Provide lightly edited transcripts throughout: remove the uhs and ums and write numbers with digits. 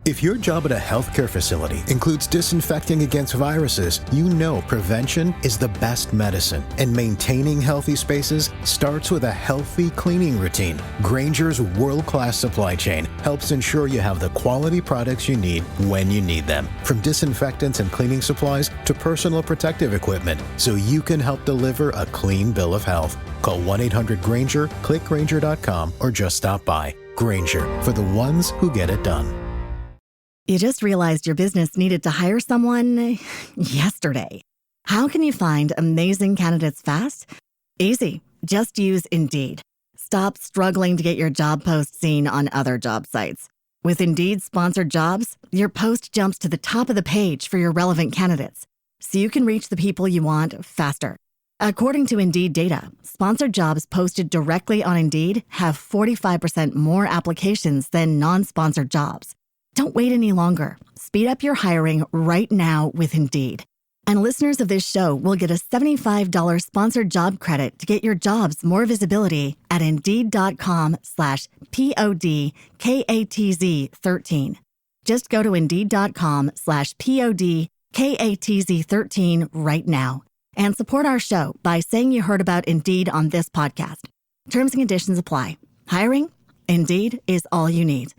If your job at a healthcare facility includes disinfecting against viruses, you know prevention is the best medicine, and maintaining healthy spaces starts with a healthy cleaning routine. Grainger's world-class supply chain helps ensure you have the quality products you need when you need them, from disinfectants and cleaning supplies to personal protective equipment, so you can help deliver a clean bill of health. Call 1-800-GRAINGER, click Grainger.com, or just stop by. Grainger, for the ones who get it done. You just realized your business needed to hire someone yesterday. How can you find amazing candidates fast? Easy. Just use Indeed. Stop struggling to get your job post seen on other job sites. With Indeed sponsored jobs, your post jumps to the top of the page for your relevant candidates, so you can reach the people you want faster. According to Indeed data, sponsored jobs posted directly on Indeed have 45% more applications than non-sponsored jobs. Don't wait any longer. Speed up your hiring right now with Indeed. And listeners of this show will get a $75 sponsored job credit to get your jobs more visibility at Indeed.com/PODKATZ13. Just go to Indeed.com/PODKATZ13 right now and support our show by saying you heard about Indeed on this podcast. Terms and conditions apply. Hiring? Indeed is all you need.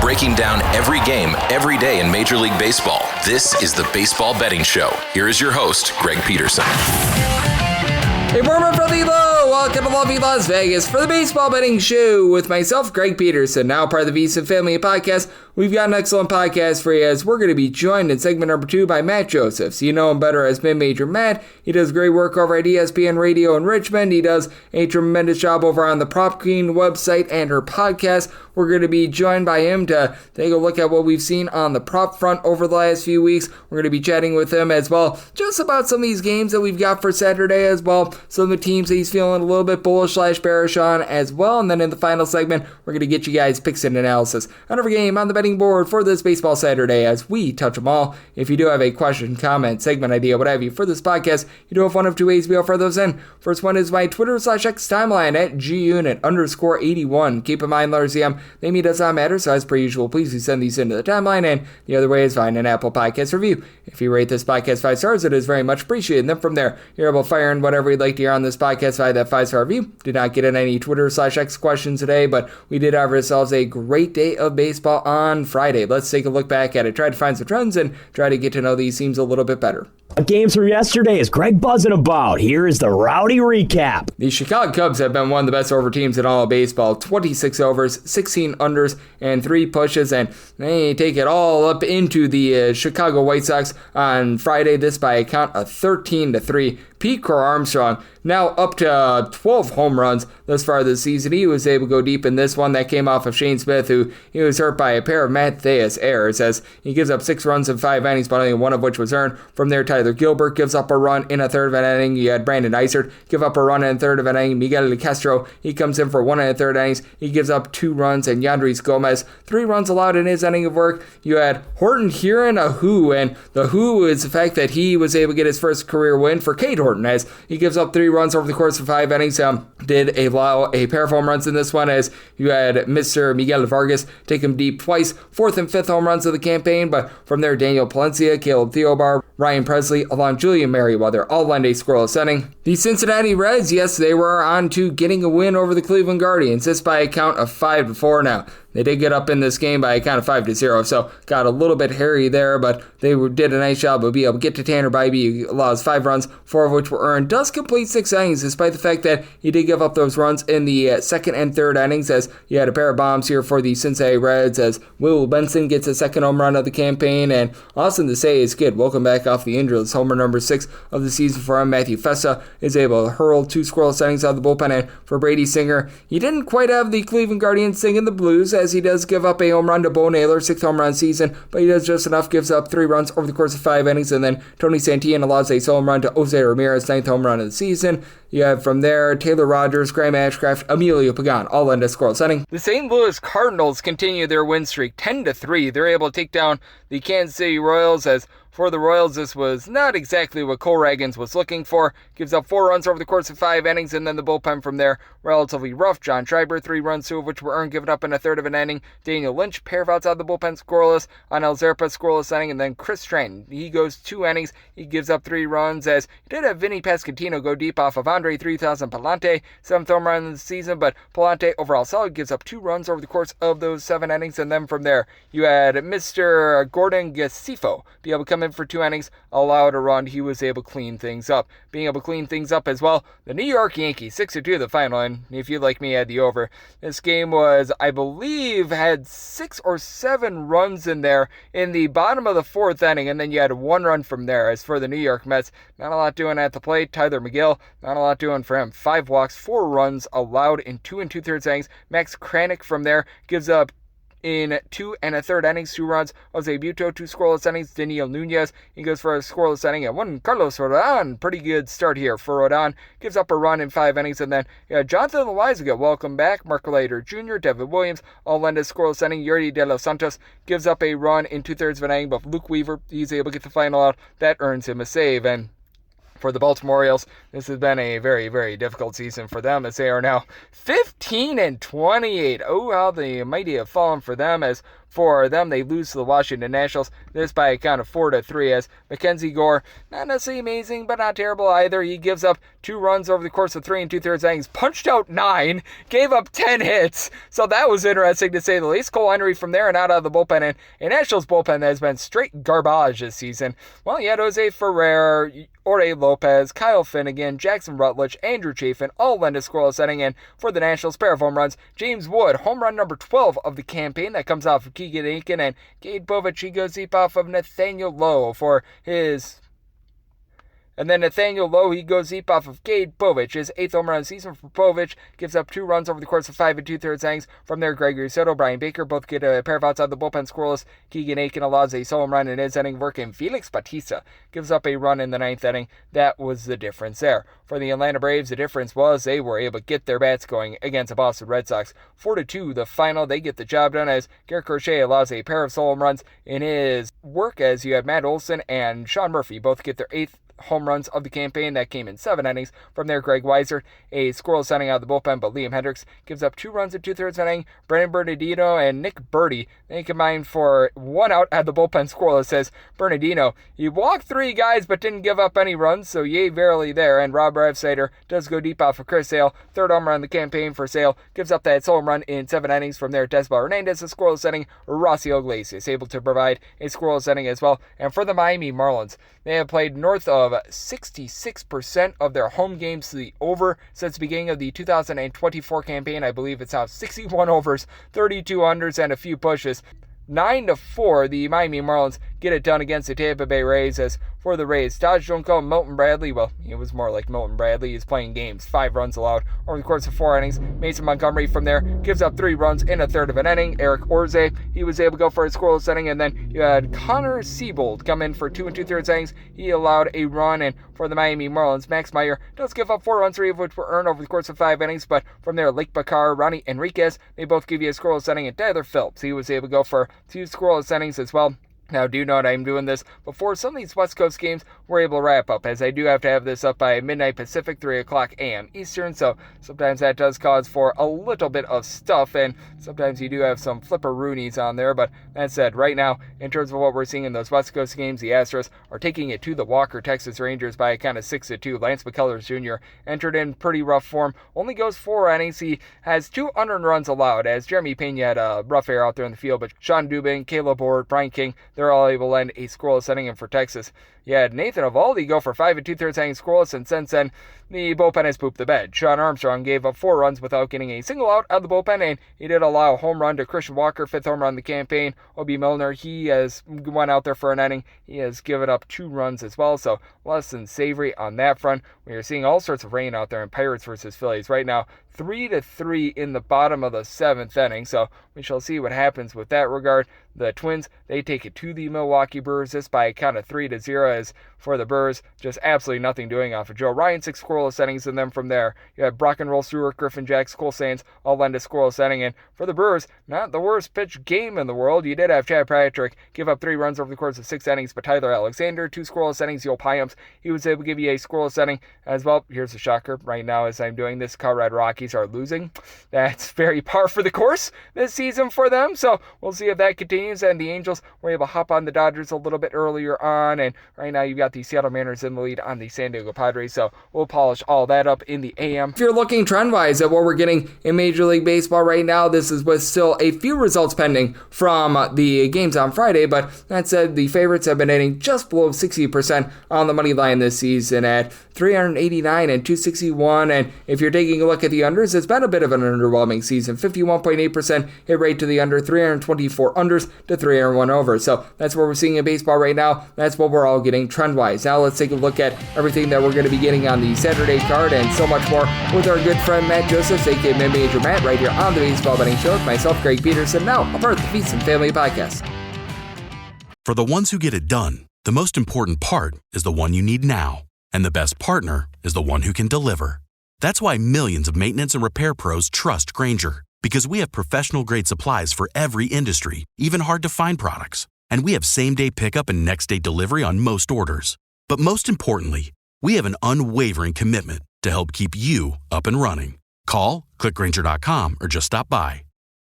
Breaking down every game, every day in Major League Baseball. This is the Baseball Betting Show. Here is your host, Greg Peterson. Hey, Mormon from the Low. Welcome to lovely Las Vegas for the Baseball Betting Show with myself, Greg Peterson, now part of the Visa Family Podcast. We've got an excellent podcast for you as we're going to be joined in segment number 2 by Matt Josephs. You know him better as Mid-Major Matt. He does great work over at ESPN Radio in Richmond. He does a tremendous job over on the Prop Queen website and her podcast. We're going to be joined by him to take a look at what we've seen on the prop front over the last few weeks. We're going to be chatting with him as well just about some of these games that we've got for Saturday as well. Some of the teams that he's feeling a little bit bullish/bearish on as well. And then in the final segment, we're going to get you guys picks and analysis on every game on the betting board for this Baseball Saturday as we touch them all. If you do have a question, comment, segment idea, what have you for this podcast, you do have one of two ways we offer those in. First one is my Twitter/X timeline at gunit_81. Keep in mind, Lars EM, they meet us on Matter, so as per usual, please do send these into the timeline. And the other way is find an Apple Podcast review. If you rate this podcast 5 stars, it is very much appreciated. And then from there, you're able to fire in whatever you'd like to hear on this podcast via that 5-star review. Did not get in any Twitter/X questions today, but we did have ourselves a great day of baseball on Friday. Let's take a look back at it, try to find some trends, and try to get to know these teams a little bit better. Games from yesterday is Greg buzzing about. Here is the rowdy recap. The Chicago Cubs have been one of the best over teams in all of baseball. 26 overs, 16 unders, and 3 pushes, and they take it all up into the Chicago White Sox on Friday. This by a count of 13-3. Pete Crow Armstrong now up to 12 home runs thus far this season. He was able to go deep in this one. That came off of Shane Smith, who he was hurt by a pair of Matthias errors as he gives up 6 runs in 5 innings, but only one of which was earned. From there, Tyler Gilbert gives up a run in a third of an inning. You had Brandon Eisert give up a run in a third of an inning. Miguel Castro, he comes in for 1 1/3 innings. He gives up 2 runs, and Yandris Gomez, 3 runs allowed in his inning of work. You had Horton Heron, a Who, and the Who is the fact that he was able to get his first career win for Cade Horton as he gives up 3 runs over the course of 5 innings. Did allow a pair of home runs in this one as you had Mr. Miguel Vargas take him deep twice, 4th and 5th home runs of the campaign. But from there, Daniel Palencia, Caleb Theobar, Ryan Presley, along Julian Merriweather, all lend a scoreless inning. The Cincinnati Reds, yes, they were on to getting a win over the Cleveland Guardians. This by a count of 5-4 now. They did get up in this game by a count of 5-0, so got a little bit hairy there, but they did a nice job of being able to get to Tanner Bybee. He allows 5 runs, 4 of which were earned. Does complete 6 innings, despite the fact that he did give up those runs in the second and third innings, as you had a pair of bombs here for the Cincinnati Reds, as Will Benson gets a second home run of the campaign, and Austin Desai is good. Welcome back off the injury. It's homer number 6 of the season for him. Matthew Festa is able to hurl 2 scoreless innings out of the bullpen, and for Brady Singer, he didn't quite have the Cleveland Guardians singing the blues, as he does give up a home run to Bo Naylor, 6th home run season, but he does just enough, gives up 3 runs over the course of 5 innings, and then Tony Santillan allows a solo home run to Jose Ramirez, 9th home run of the season. You have from there Taylor Rogers, Graham Ashcraft, Emilio Pagan, all end a scoreless inning. The St. Louis Cardinals continue their win streak, 10-3. They're able to take down the Kansas City Royals as For the Royals, this was not exactly what Cole Ragans was looking for. Gives up 4 runs over the course of 5 innings, and then the bullpen from there, relatively rough. John Schreiber, 3 runs, 2 of which were earned, given up in a third of an inning. Daniel Lynch, pair of outs out of the bullpen, scoreless. Anel Zerpa, scoreless inning, and then Chris Stratton, he goes 2 innings. He gives up 3 runs, as he did have Vinny Pasquantino go deep off of Andre 3000 Palante, 7th home run in the season, but Palante, overall solid, gives up 2 runs over the course of those 7 innings, and then from there, you had Mr. Gordon Gasifo be able to come in for 2 innings, allowed a run. He was able to clean things up. Being able to clean things up as well, the New York Yankees, 6-2 the final, and if you like me, had the over. This game was, I believe, had 6 or 7 runs in there in the bottom of the 4th inning, and then you had 1 run from there. As for the New York Mets, not a lot doing at the plate. Tyler McGill, not a lot doing for him. 5 walks, 4 runs allowed in 2 2/3 innings. Max Kranick from there gives up in 2 1/3 innings, 2 runs. Jose Buto, 2 scoreless innings. Daniel Nunez, he goes for a scoreless inning, and 1. Carlos Rodon, pretty good start here for Rodon. Gives up a run in 5 innings, and then Jonathan Loaizaga, welcome back. Mark Leiter Jr., Devin Williams, all lend a scoreless inning. Yuri De Los Santos gives up a run in 2/3 of an inning, but Luke Weaver, he's able to get the final out. That earns him a save, and for the Baltimore Orioles, this has been a very, very difficult season for them, as they are now 15-28. Oh, how the mighty have fallen for them. As for them, they lose to the Washington Nationals, this by a count of 4-3, as Mackenzie Gore, not necessarily amazing, but not terrible either. He gives up 2 runs over the course of 3 2/3 innings, punched out 9, gave up 10 hits, so that was interesting to say the least. Cole Henry from there and out of the bullpen, and a Nationals bullpen that has been straight garbage this season. Well, you had Jose Ferrer, Jorge Lopez, Kyle Finnegan, Jackson Rutledge, Andrew Chafin, all lend a scoreless inning, and for the Nationals, pair of home runs. James Wood, home run number 12 of the campaign, that comes off of Keegan Aiken, and Gade Povich, he goes deep off of Nathaniel Lowe for his... And then Nathaniel Lowe, he goes deep off of Gade Povich. His 8th home run of the season for Povich. Gives up 2 runs over the course of 5 2/3 innings. From there, Gregory Soto, Brian Baker, both get a pair of outs out of the bullpen, scoreless. Keegan Aiken allows a solo home run in his inning work, and Felix Bautista gives up a run in the 9th inning. That was the difference there. For the Atlanta Braves, the difference was they were able to get their bats going against the Boston Red Sox. 4-2 the final. They get the job done, as Garrett Crochet allows a pair of solo home runs in his work, as you have Matt Olson and Sean Murphy both get their 8th home runs of the campaign. That came in 7 innings. From there, Greg Weiser, a scoreless inning out of the bullpen, but Liam Hendricks gives up 2 runs in 2/3 inning. Brandon Bernardino and Nick Birdie, they combined for 1 out out of the bullpen, scoreless. Says Bernardino, he walked 3 guys but didn't give up any runs, so yay verily there. And Rob Ravsider does go deep off of Chris Sale, 3rd home run in the campaign for Sale, gives up that solo run in 7 innings. From there, Desbal Hernandez, a scoreless inning. Rossiel Iglesias able to provide a scoreless inning as well. And for the Miami Marlins, they have played north of 66% of their home games to the over since the beginning of the 2024 campaign. I believe it's now 61 overs, 32 unders, and a few pushes. 9-4, the Miami Marlins get it done against the Tampa Bay Rays. As for the Rays, Dodge Junko, Milton Bradley, well, it was more like Milton Bradley. He's playing games, 5 runs allowed over the course of 4 innings. Mason Montgomery from there gives up 3 runs in a third of an inning. Eric Orze, he was able to go for a scoreless inning, and then you had Connor Siebold come in for 2 2/3 innings. He allowed a run, and for the Miami Marlins, Max Meyer does give up 4 runs, 3 of which were earned over the course of 5 innings, but from there, Lake Bakar, Ronnie Enriquez, they both give you a scoreless inning, and Tyler Phillips, he was able to go for 2 scoreless innings as well. Now, do note I'm doing this before some of these West Coast games we're able to wrap up, as I do have to have this up by midnight Pacific, 3 o'clock a.m. Eastern, so sometimes that does cause for a little bit of stuff, and sometimes you do have some flipper-roonies on there, but that said, right now, in terms of what we're seeing in those West Coast games, the Astros are taking it to the Walker Texas Rangers by a count of 6-2. Lance McCullers Jr. entered in pretty rough form, only goes 4 innings. He has 2 unearned runs allowed, as Jeremy Pena had a rough air out there in the field, but Sean Dubin, Caleb Ward, Brian King, they're all able to lend a scoreless inning. And for Texas, you had Nathan Eovaldi go for 5 2/3 innings scoreless, and since then, the bullpen has pooped the bed. Sean Armstrong gave up 4 runs without getting a single out of the bullpen, and he did allow a home run to Christian Walker, 5th home run in the campaign. Obi Milner, he has went out there for an inning. He has given up 2 runs as well, so less than savory on that front. We are seeing all sorts of rain out there in Pirates versus Phillies right now. 3-3 in the bottom of the 7th inning. So we shall see what happens with that regard. The Twins, they take it to the Milwaukee Brewers, this by a count of 3-0, as for the Brewers, just absolutely nothing doing off of Joe Ryan, 6 scoreless innings, and then from there, you have Brock and Roll, Stewart, Griffin, Jacks, Cole Sands, all lend a scoreless inning, and for the Brewers, not the worst pitch game in the world. You did have Chad Patrick give up 3 runs over the course of 6 innings, but Tyler Alexander, 2 scoreless innings, Yoel Payamps, he was able to give you a scoreless inning as well. Here's a shocker right now as I'm doing this, Colorado Rockies are losing. That's very par for the course this season for them, so we'll see if that continues, and the Angels were able to hop on the Dodgers a little bit earlier on, and right now you've got the Seattle Mariners in the lead on the San Diego Padres, so we'll polish all that up in the AM. If you're looking trend-wise at what we're getting in Major League Baseball right now, this is with still a few results pending from the games on Friday, but that said, the favorites have been hitting just below 60% on the money line this season at 389 and 261, and if you're taking a look at the unders, it's been a bit of an underwhelming season. 51.8% hit rate to the under, 324 unders to 301 over. So that's what we're seeing in baseball right now. That's what we're all getting trend-wise. Now let's take a look at everything that we're going to be getting on the Saturday card and so much more with our good friend Matt Joseph, aka Mid-Major Matt, right here on the Baseball Betting Show with myself, Greg Peterson, now a part of the Feast and Family Podcast. For the ones who get it done, the most important part is the one you need now. And the best partner is the one who can deliver. That's why millions of maintenance and repair pros trust Grainger, because we have professional-grade supplies for every industry, even hard-to-find products. And we have same-day pickup and next-day delivery on most orders. But most importantly, we have an unwavering commitment to help keep you up and running. Call, click Grainger.com, or just stop by.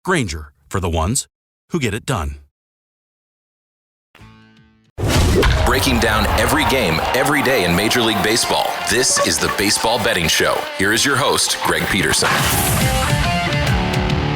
Grainger, for the ones who get it done. Breaking down every game, every day in Major League Baseball, this is the Baseball Betting Show. Here is your host, Greg Peterson.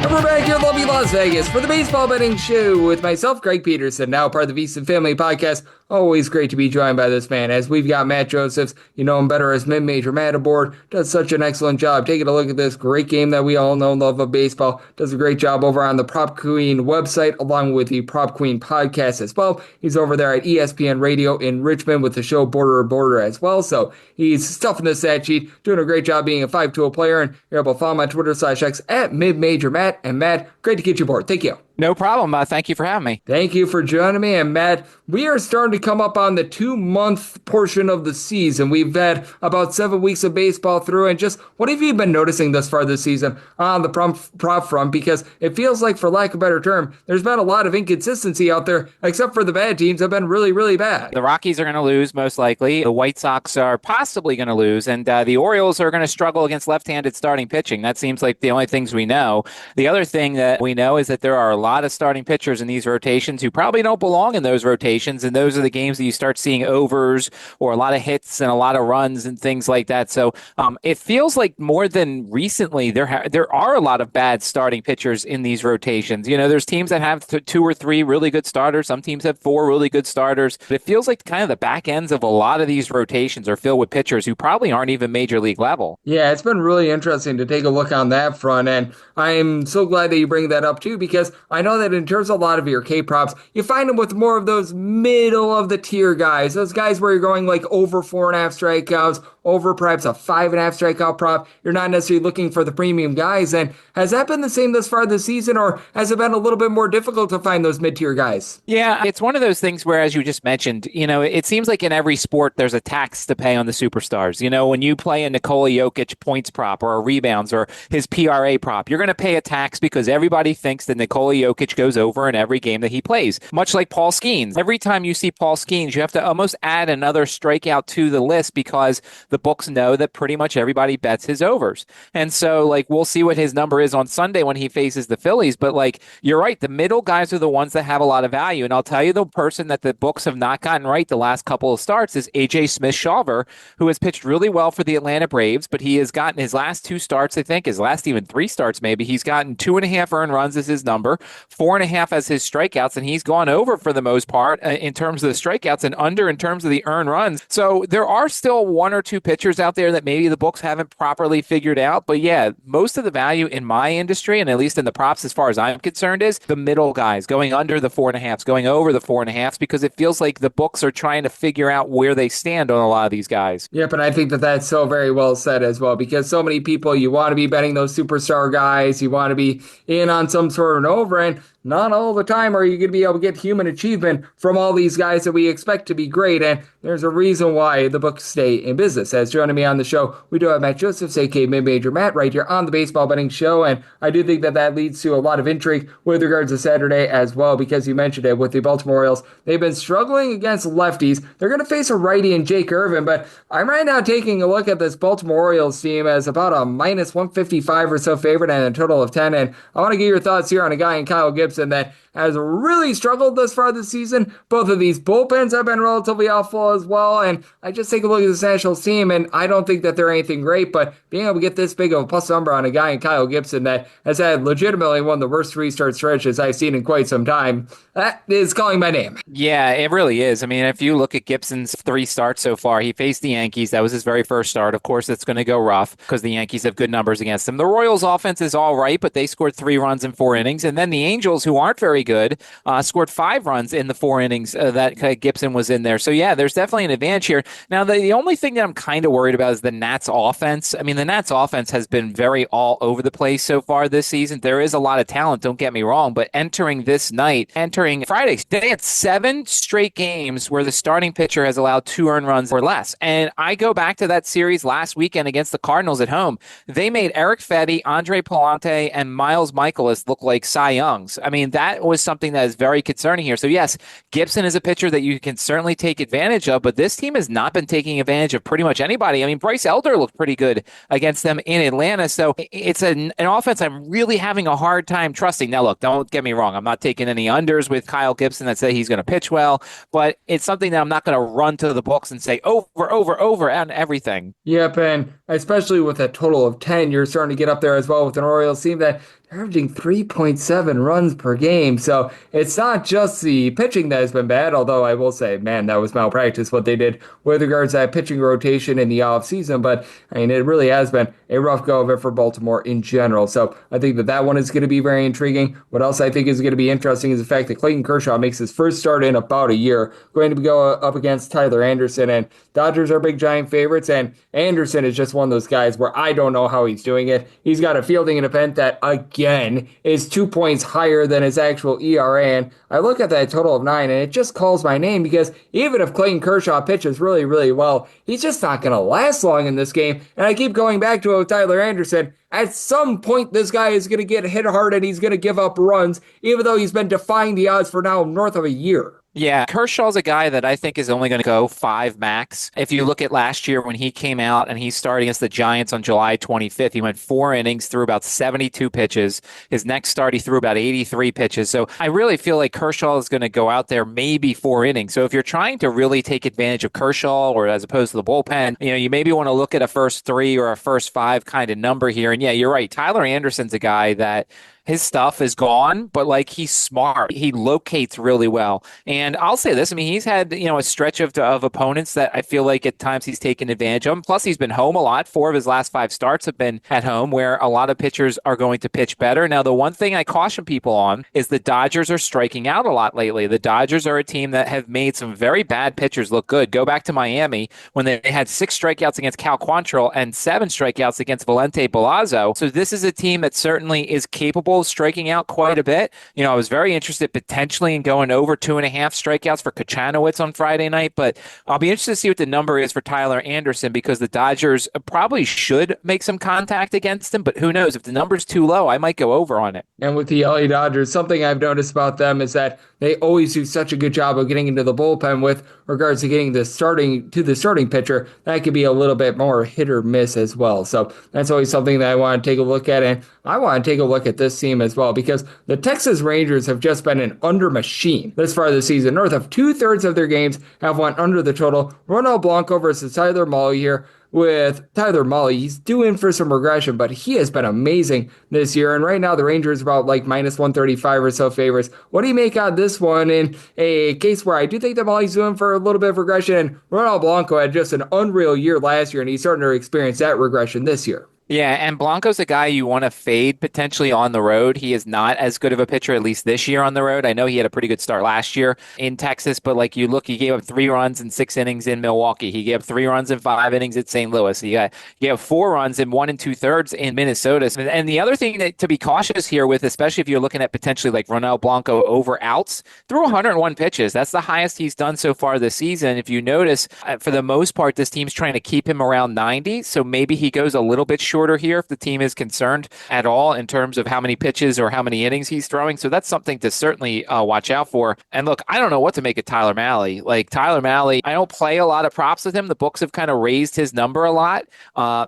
And we're back here in lovely Las Vegas for the Baseball Betting Show with myself, Greg Peterson, now part of the Feast and Family Podcast. Always great to be joined by this man, as we've got Matt Josephs. You know him better as Mid-Major Matt aboard. Does such an excellent job taking a look at this great game that we all know and love of baseball. Does a great job over on the Prop Queen website, along with the Prop Queen podcast as well. He's over there at ESPN Radio in Richmond with the show Border to Border as well. So he's stuffing the stat sheet, doing a great job being a 5-tool player. And you're able to follow him on Twitter/X at Mid-Major Matt. And Matt, great to get you aboard. Thank you. No problem. Thank you for having me. Thank you for joining me. And Matt, we are starting to come up on the 2-month portion of the season. We've had about 7 weeks of baseball through, and just what have you been noticing thus far this season on the prop front? Because it feels like, for lack of a better term, there's been a lot of inconsistency out there, except for the bad teams have been really, really bad. The Rockies are going to lose, most likely. The White Sox are possibly going to lose, and the Orioles are going to struggle against left-handed starting pitching. That seems like the only things we know. The other thing that we know is that there are a lot of starting pitchers in these rotations who probably don't belong in those rotations, and those are the games that you start seeing overs or a lot of hits and a lot of runs and things like that. So it feels like more than recently there are a lot of bad starting pitchers in these rotations. You know, there's teams that have 2 or 3 really good starters. Some teams have 4 really good starters. But it feels like kind of the back ends of a lot of these rotations are filled with pitchers who probably aren't even major league level. Yeah, it's been really interesting to take a look on that front, and I'm so glad that you bring that up too, because I know that in terms of a lot of your K props, you find them with more of those middle of the tier guys, those guys where you're going like over 4.5 strikeouts, over perhaps a 5.5 strikeout prop. You're not necessarily looking for the premium guys. And has that been the same thus far this season, or has it been a little bit more difficult to find those mid-tier guys? Yeah, it's one of those things where, as you just mentioned, you know, it seems like in every sport there's a tax to pay on the superstars. You know, when you play a Nikola Jokic points prop or a rebounds or his PRA prop, you're going to pay a tax because everybody thinks that Nikola Jokic goes over in every game that he plays. Much like Paul Skeens. Every time you see Paul Skeens, you have to almost add another strikeout to the list because the books know that pretty much everybody bets his overs. And so, like, we'll see what his number is on Sunday when he faces the Phillies. But, like, you're right. The middle guys are the ones that have a lot of value. And I'll tell you, the person that the books have not gotten right the last couple of starts is A.J. Smith-Shawver, who has pitched really well for the Atlanta Braves, but he has gotten his last 2 starts, I think, his last even 3 starts maybe. He's gotten 2.5 earned runs as his number, 4.5 as his strikeouts, and he's gone over for the most part in terms of the strikeouts and under in terms of the earned runs. So there are still 1 or 2 pitchers out there that maybe the books haven't properly figured out. But yeah, most of the value in my industry, and at least in the props as far as I'm concerned, is the middle guys going under the 4.5s, going over the 4.5s, because it feels like the books are trying to figure out where they stand on a lot of these guys. Yep, and I think that that's so very well said as well, because so many people, you want to be betting those superstar guys, you want to be in on some sort of an over, and not all the time are you going to be able to get human achievement from all these guys that we expect to be great, and there's a reason why the books stay in business. As joining me on the show, we do have Matt Josephs, aka Mid-Major Matt, right here on the Baseball Betting Show, and I do think that that leads to a lot of intrigue with regards to Saturday as well, because you mentioned it with the Baltimore Orioles. They've been struggling against lefties. They're going to face a righty in Jake Irvin, but I'm right now taking a look at this Baltimore Orioles team as about a minus 155 or so favorite and a total of 10, and I want to get your thoughts here on a guy in Kyle Gibson that has really struggled thus far this season. Both of these bullpens have been relatively awful as well, and I just take a look at this Nationals team, and I don't think that they're anything great, but being able to get this big of a plus number on a guy in Kyle Gibson that has had legitimately one of the worst restart stretches I've seen in quite some time, that is calling my name. Yeah, it really is. I mean, if you look at Gibson's 3 starts so far, he faced the Yankees. That was his very first start. Of course, it's going to go rough because the Yankees have good numbers against them. The Royals offense is all right, but they scored 3 runs in 4 innings, and then the Angels, who aren't very good, scored 5 runs in the 4 innings that Gibson was in there. So, yeah, there's definitely an advantage here. Now, the only thing that I'm kind of worried about is the Nats offense. I mean, the Nats offense has been very all over the place so far this season. There is a lot of talent, don't get me wrong, but entering Friday, they had 7 straight games where the starting pitcher has allowed 2 earned runs or less. And I go back to that series last weekend against the Cardinals at home. They made Eric Fetty, Andre Palante, and Miles Michaelis look like Cy Youngs. I mean, that was something that is very concerning here. So yes, Gibson is a pitcher that you can certainly take advantage of, but this team has not been taking advantage of pretty much anybody. I mean, Bryce Elder looked pretty good against them in Atlanta. So it's an offense I'm really having a hard time trusting. Now, look, don't get me wrong. I'm not taking any unders with Kyle Gibson that say he's going to pitch well, but it's something that I'm not going to run to the books and say over on everything. Yep, and especially with a total of 10, you're starting to get up there as well with an Orioles team that averaging 3.7 runs per game. So it's not just the pitching that has been bad, although I will say, man, that was malpractice what they did with regards to that pitching rotation in the offseason. But I mean, it really has been a rough go of it for Baltimore in general. So I think that that one is going to be very intriguing. What else I think is going to be interesting is the fact that Clayton Kershaw makes his first start in about a year, going to go up against Tyler Anderson. And Dodgers are big giant favorites, and Anderson is just one of those guys where I don't know how he's doing it. He's got a fielding an event that, again, is 2 points higher than his actual ERA, and I look at that total of 9, and it just calls my name, because even if Clayton Kershaw pitches really, really well, he's just not going to last long in this game. And I keep going back to it with Tyler Anderson. At some point, this guy is going to get hit hard, and he's going to give up runs, even though he's been defying the odds for now north of a year. Yeah, Kershaw's a guy that I think is only going to go 5 max. If you look at last year when he came out and he started against the Giants on July 25th, he went 4 innings, threw about 72 pitches. His next start, he threw about 83 pitches. So I really feel like Kershaw is going to go out there maybe 4 innings. So if you're trying to really take advantage of Kershaw, or as opposed to the bullpen, you maybe want to look at a first 3 or a first 5 kind of number here. And yeah, you're right. Tyler Anderson's a guy that his stuff is gone, but like, he's smart. He locates really well. And I'll say this, I mean, he's had, a stretch of opponents that I feel like at times he's taken advantage of. Plus, he's been home a lot. 4 of his last 5 starts have been at home, where a lot of pitchers are going to pitch better. Now, the one thing I caution people on is the Dodgers are striking out a lot lately. The Dodgers are a team that have made some very bad pitchers look good. Go back to Miami when they had 6 strikeouts against Cal Quantrill and 7 strikeouts against Valente Palazzo. So this is a team that certainly is capable of striking out quite a bit. I was very interested potentially in going over 2.5 strikeouts for Kachanowicz on Friday night, but I'll be interested to see what the number is for Tyler Anderson, because the Dodgers probably should make some contact against him, but who knows? If the number's too low, I might go over on it. And with the LA Dodgers, something I've noticed about them is that they always do such a good job of getting into the bullpen with regards to getting the starting pitcher. That could be a little bit more hit or miss as well. So that's always something that I want to take a look at. And I want to take a look at this team as well, because the Texas Rangers have just been an under machine this far this season. North of 2/3 of their games have went under the total. Ronald Blanco versus Tyler Mahle here. with Tyler Mahle. He's due in for some regression, but he has been amazing this year. And right now, the Rangers are about like minus 135 or so favorites. What do you make out this one in a case where I do think that Mahle's doing for a little bit of regression? And Ronald Blanco had just an unreal year last year, and he's starting to experience that regression this year. Yeah, and Blanco's a guy you want to fade potentially on the road. He is not as good of a pitcher, at least this year on the road. I know he had a pretty good start last year in Texas, but like you look, he gave up 3 runs in 6 innings in Milwaukee. He gave up 3 runs in 5 innings at St. Louis. He gave 4 runs in 1 2/3 in Minnesota. And the other thing to be cautious here with, especially if you're looking at potentially like Ronald Blanco over outs, threw 101 pitches. That's the highest he's done so far this season. If you notice, for the most part, this team's trying to keep him around 90, so maybe he goes a little bit shorter here if the team is concerned at all in terms of how many pitches or how many innings he's throwing. So that's something to certainly watch out for. And look, I don't know what to make of Tyler Mahle. Like Tyler Mahle, I don't play a lot of props with him. The books have kind of raised his number a lot.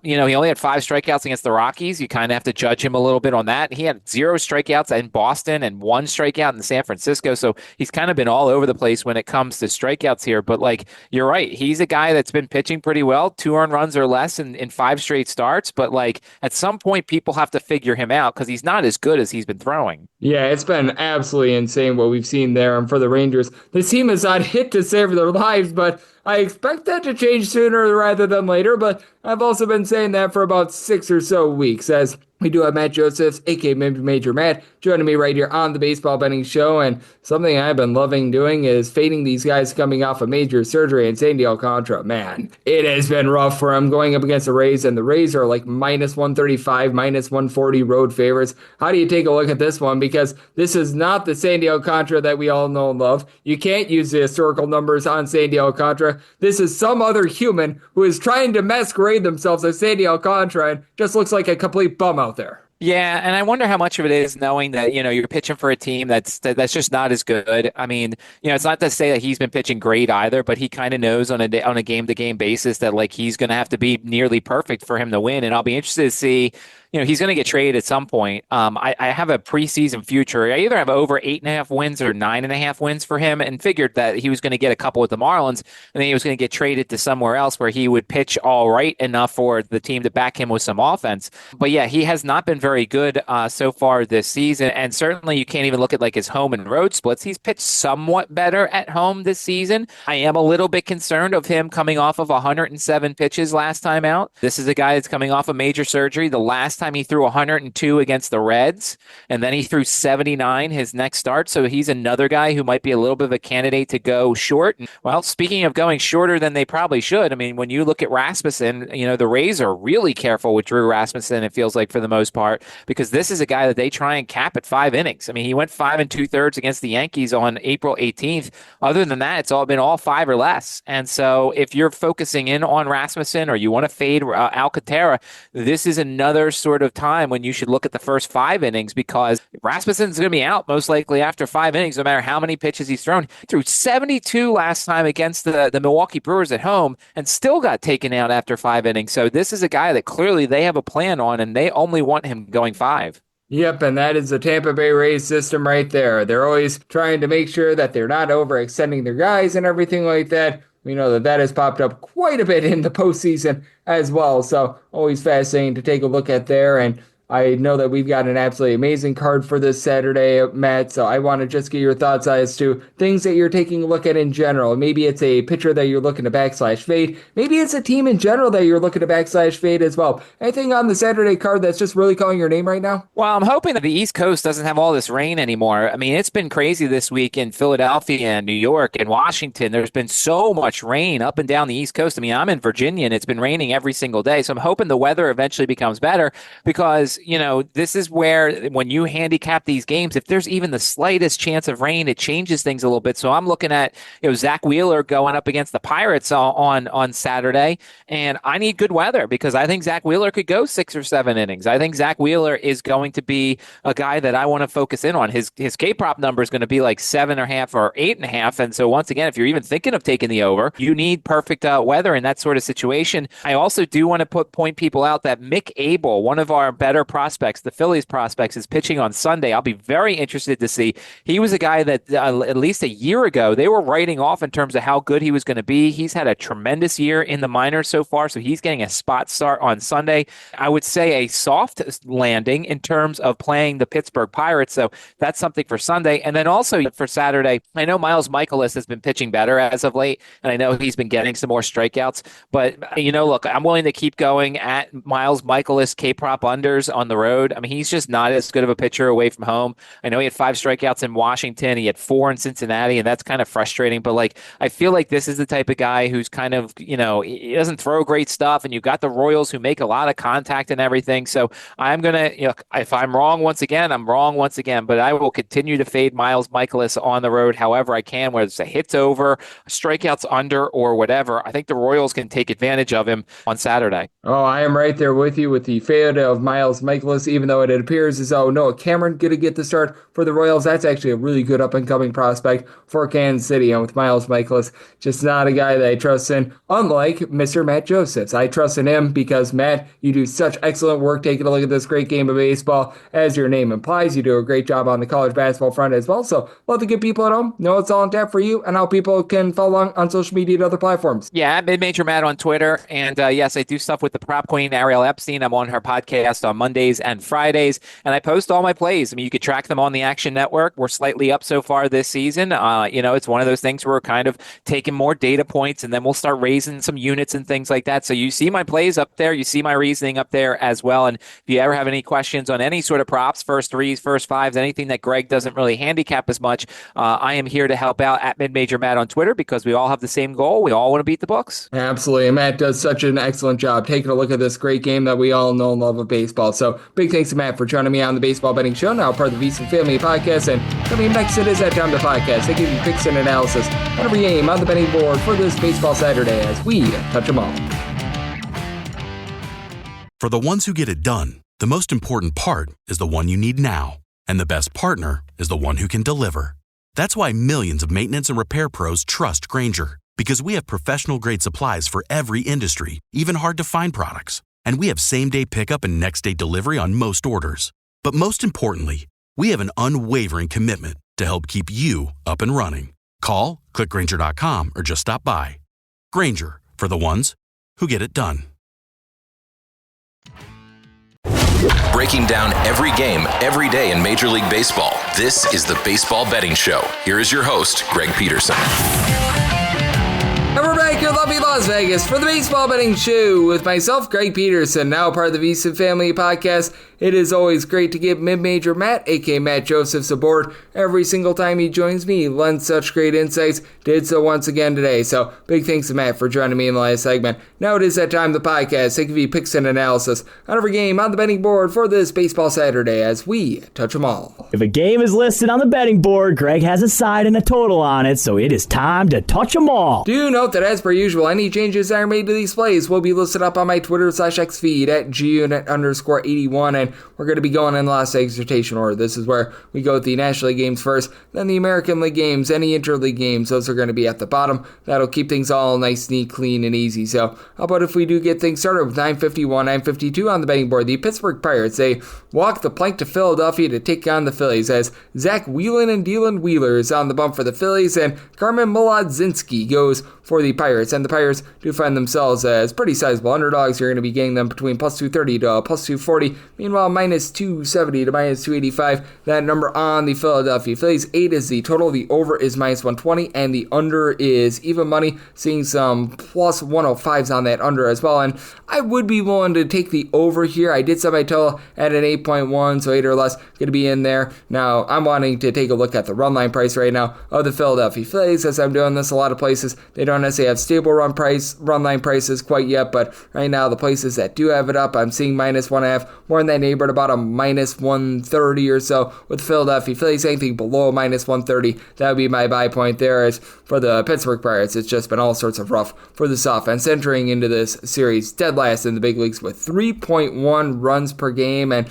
He only had 5 strikeouts against the Rockies. You kind of have to judge him a little bit on that. He had 0 strikeouts in Boston and 1 strikeout in San Francisco. So he's kind of been all over the place when it comes to strikeouts here. But like, you're right. He's a guy that's been pitching pretty well, 2 earned runs or less in 5 straight starts. But like, at some point, people have to figure him out because he's not as good as he's been throwing. Yeah, it's been absolutely insane what we've seen there. And for the Rangers, the team is on hit to save their lives, but I expect that to change sooner rather than later. But I've also been saying that for about 6 or so weeks, as we do have Matt Josephs, aka Major Matt, joining me right here on the Baseball Betting Show. And something I've been loving doing is fading these guys coming off a major surgery. And Sandy Alcantara, man, it has been rough for him going up against the Rays. And the Rays are like minus 135, minus 140 road favorites. How do you take a look at this one? Because this is not the Sandy Alcantara that we all know and love. You can't use the historical numbers on Sandy Alcantara. This is some other human who is trying to masquerade themselves as Sandy Alcantara and just looks like a complete bum out there. Yeah, and I wonder how much of it is knowing that, you're pitching for a team that's just not as good. I mean, it's not to say that he's been pitching great either, but he kind of knows on a game-to-game basis that like he's going to have to be nearly perfect for him to win. And I'll be interested to see, he's going to get traded at some point. I have a preseason future. I either have over 8.5 wins or 9.5 wins for him, and figured that he was going to get a couple with the Marlins, and then he was going to get traded to somewhere else where he would pitch all right enough for the team to back him with some offense. But yeah, he has not been very good so far this season, and certainly you can't even look at like his home and road splits. He's pitched somewhat better at home this season. I am a little bit concerned of him coming off of 107 pitches last time out. This is a guy that's coming off a major surgery. The last time he threw 102 against the Reds, and then he threw 79 his next start. So he's another guy who might be a little bit of a candidate to go short. And, well, speaking of going shorter than they probably should, I mean, when you look at Rasmussen, the Rays are really careful with Drew Rasmussen, it feels like, for the most part, because this is a guy that they try and cap at 5 innings. I mean, he went 5 2/3 against the Yankees on April 18th. Other than that, it's all been all 5 or less. And so if you're focusing in on Rasmussen or you want to fade Alcantara, this is another sort of time when you should look at the first 5 innings, because Rasmussen's going to be out most likely after 5 innings, no matter how many pitches he's thrown. He threw 72 last time against the Milwaukee Brewers at home and still got taken out after 5 innings. So this is a guy that clearly they have a plan on, and they only want him going 5. Yep, and that is the Tampa Bay Rays system right there. They're always trying to make sure that they're not overextending their guys and everything like that. We know that has popped up quite a bit in the postseason as well. So always fascinating to take a look at there. And I know that we've got an absolutely amazing card for this Saturday, Matt, so I want to just get your thoughts as to things that you're taking a look at in general. Maybe it's a pitcher that you're looking to /fade. Maybe it's a team in general that you're looking to /fade as well. Anything on the Saturday card that's just really calling your name right now? Well, I'm hoping that the East Coast doesn't have all this rain anymore. I mean, it's been crazy this week in Philadelphia and New York and Washington. There's been so much rain up and down the East Coast. I mean, I'm in Virginia, and it's been raining every single day, so I'm hoping the weather eventually becomes better, because this is where when you handicap these games, if there's even the slightest chance of rain, it changes things a little bit. So I'm looking at Zach Wheeler going up against the Pirates on Saturday, and I need good weather because I think Zach Wheeler could go 6 or 7 innings. I think Zach Wheeler is going to be a guy that I want to focus in on. His K-prop number is going to be like 7.5 or 8.5, and so once again, if you're even thinking of taking the over, you need perfect weather in that sort of situation. I also do want to point people out that Mick Abel, one of our better their prospects, the Phillies prospects, is pitching on Sunday. I'll be very interested to see. He was a guy that at least a year ago, they were writing off in terms of how good he was going to be. He's had a tremendous year in the minors so far, so he's getting a spot start on Sunday. I would say a soft landing in terms of playing the Pittsburgh Pirates, so that's something for Sunday. And then also for Saturday, I know Miles Mikolas has been pitching better as of late, and I know he's been getting some more strikeouts, but look, I'm willing to keep going at Miles Mikolas K-prop unders on the road. I mean, he's just not as good of a pitcher away from home. I know he had 5 strikeouts in Washington. He had 4 in Cincinnati, and that's kind of frustrating. But I feel like this is the type of guy who's kind of, he doesn't throw great stuff, and you've got the Royals who make a lot of contact and everything. So I'm going to, if I'm wrong once again, I'm wrong once again, but I will continue to fade Miles Mikolas on the road however I can, whether it's a hits over, strikeouts under, or whatever. I think the Royals can take advantage of him on Saturday. Oh, I am right there with you with the fade of Miles Mikolas, even though it appears as though Noah Cameron going to get the start for the Royals. That's actually a really good up-and-coming prospect for Kansas City. And with Miles Mikolas, just not a guy that I trust in, unlike Mr. Matt Josephs. I trust in him because, Matt, you do such excellent work taking a look at this great game of baseball. As your name implies, you do a great job on the college basketball front as well. So let the good people at home know it's all on tap for you and how people can follow along on social media and other platforms. Yeah, at Mid-Major Matt on Twitter. And yes, I do stuff with the prop queen, Ariel Epstein. I'm on her podcast on Mondays and Fridays, and I post all my plays. I mean, you could track them on the Action Network. We're slightly up so far this season. It's one of those things where we're kind of taking more data points, and then we'll start raising some units and things like that. So you see my plays up there. You see my reasoning up there as well. And if you ever have any questions on any sort of props, first threes, first fives, anything that Greg doesn't really handicap as much, I am here to help out at Mid-Major Matt on Twitter because we all have the same goal. We all want to beat the books. Absolutely. And Matt does such an excellent job taking a look at this great game that we all know and love of baseball. So big thanks to Matt for joining me on the Baseball Betting Show, now part of the VSiN Family Podcast. And coming next, it is that time, the podcast. They give you picks and analysis on every game on the betting board for this Baseball Saturday as we touch them all. For the ones who get it done, the most important part is the one you need now. And the best partner is the one who can deliver. That's why millions of maintenance and repair pros trust Grainger, because we have professional-grade supplies for every industry, even hard-to-find products. And we have same-day pickup and next-day delivery on most orders. But most importantly, we have an unwavering commitment to help keep you up and running. Call, click Grainger.com, or just stop by. Grainger, for the ones who get it done. Breaking down every game, every day in Major League Baseball, this is the Baseball Betting Show. Here is your host, Greg Peterson. And we're back here in lovely Las Vegas for the Baseball Betting Show with myself, Greg Peterson, now part of the VSiN Family Podcast. It is always great to get Mid-Major Matt, a.k.a. Matt Josephs, aboard every single time he joins me. He lends such great insights. Did so once again today. So big thanks to Matt for joining me in the last segment. Now it is that time of the podcast. They give you picks and analysis on every game on the betting board for this Baseball Saturday as we touch them all. If a game is listed on the betting board, Greg has a side and a total on it, so it is time to touch them all. Do note that as per usual, any changes that are made to these plays will be listed up on my Twitter/X feed at @GUnit_81, and we're going to be going in the last exhortation order. This is where we go with the National League games first, then the American League games, any interleague games. Those are going to be at the bottom. That'll keep things all nice, neat, clean, and easy. So how about if we do get things started with 951, 952 on the betting board? The Pittsburgh Pirates, they walk the plank to Philadelphia to take on the Phillies as Zach Whelan and Dylan Wheeler is on the bump for the Phillies, and Carmen Molodzinski goes for the Pirates. And the Pirates do find themselves as pretty sizable underdogs. You're going to be getting them between plus 230 to plus 240. Meanwhile, minus 270 to minus 285. That number on the Philadelphia Phillies. 8 is the total. The over is minus 120, and the under is even money. Seeing some plus 105s on that under as well. And I would be willing to take the over here. I did set my total at an 8.1, so 8 or less going to be in there. Now, I'm wanting to take a look at the run line price right now of the Philadelphia Phillies. As I'm doing this a lot of places, they don't necessarily have stable run line prices quite yet, but right now the places that do have it up, I'm seeing minus 1.5, more in that neighborhood, about a minus 130 or so with the Philadelphia Phillies. Anything below minus 130, that would be my buy point there. As for the Pittsburgh Pirates, it's just been all sorts of rough for this offense entering into this series, dead last in the big leagues with 3.1 runs per game. And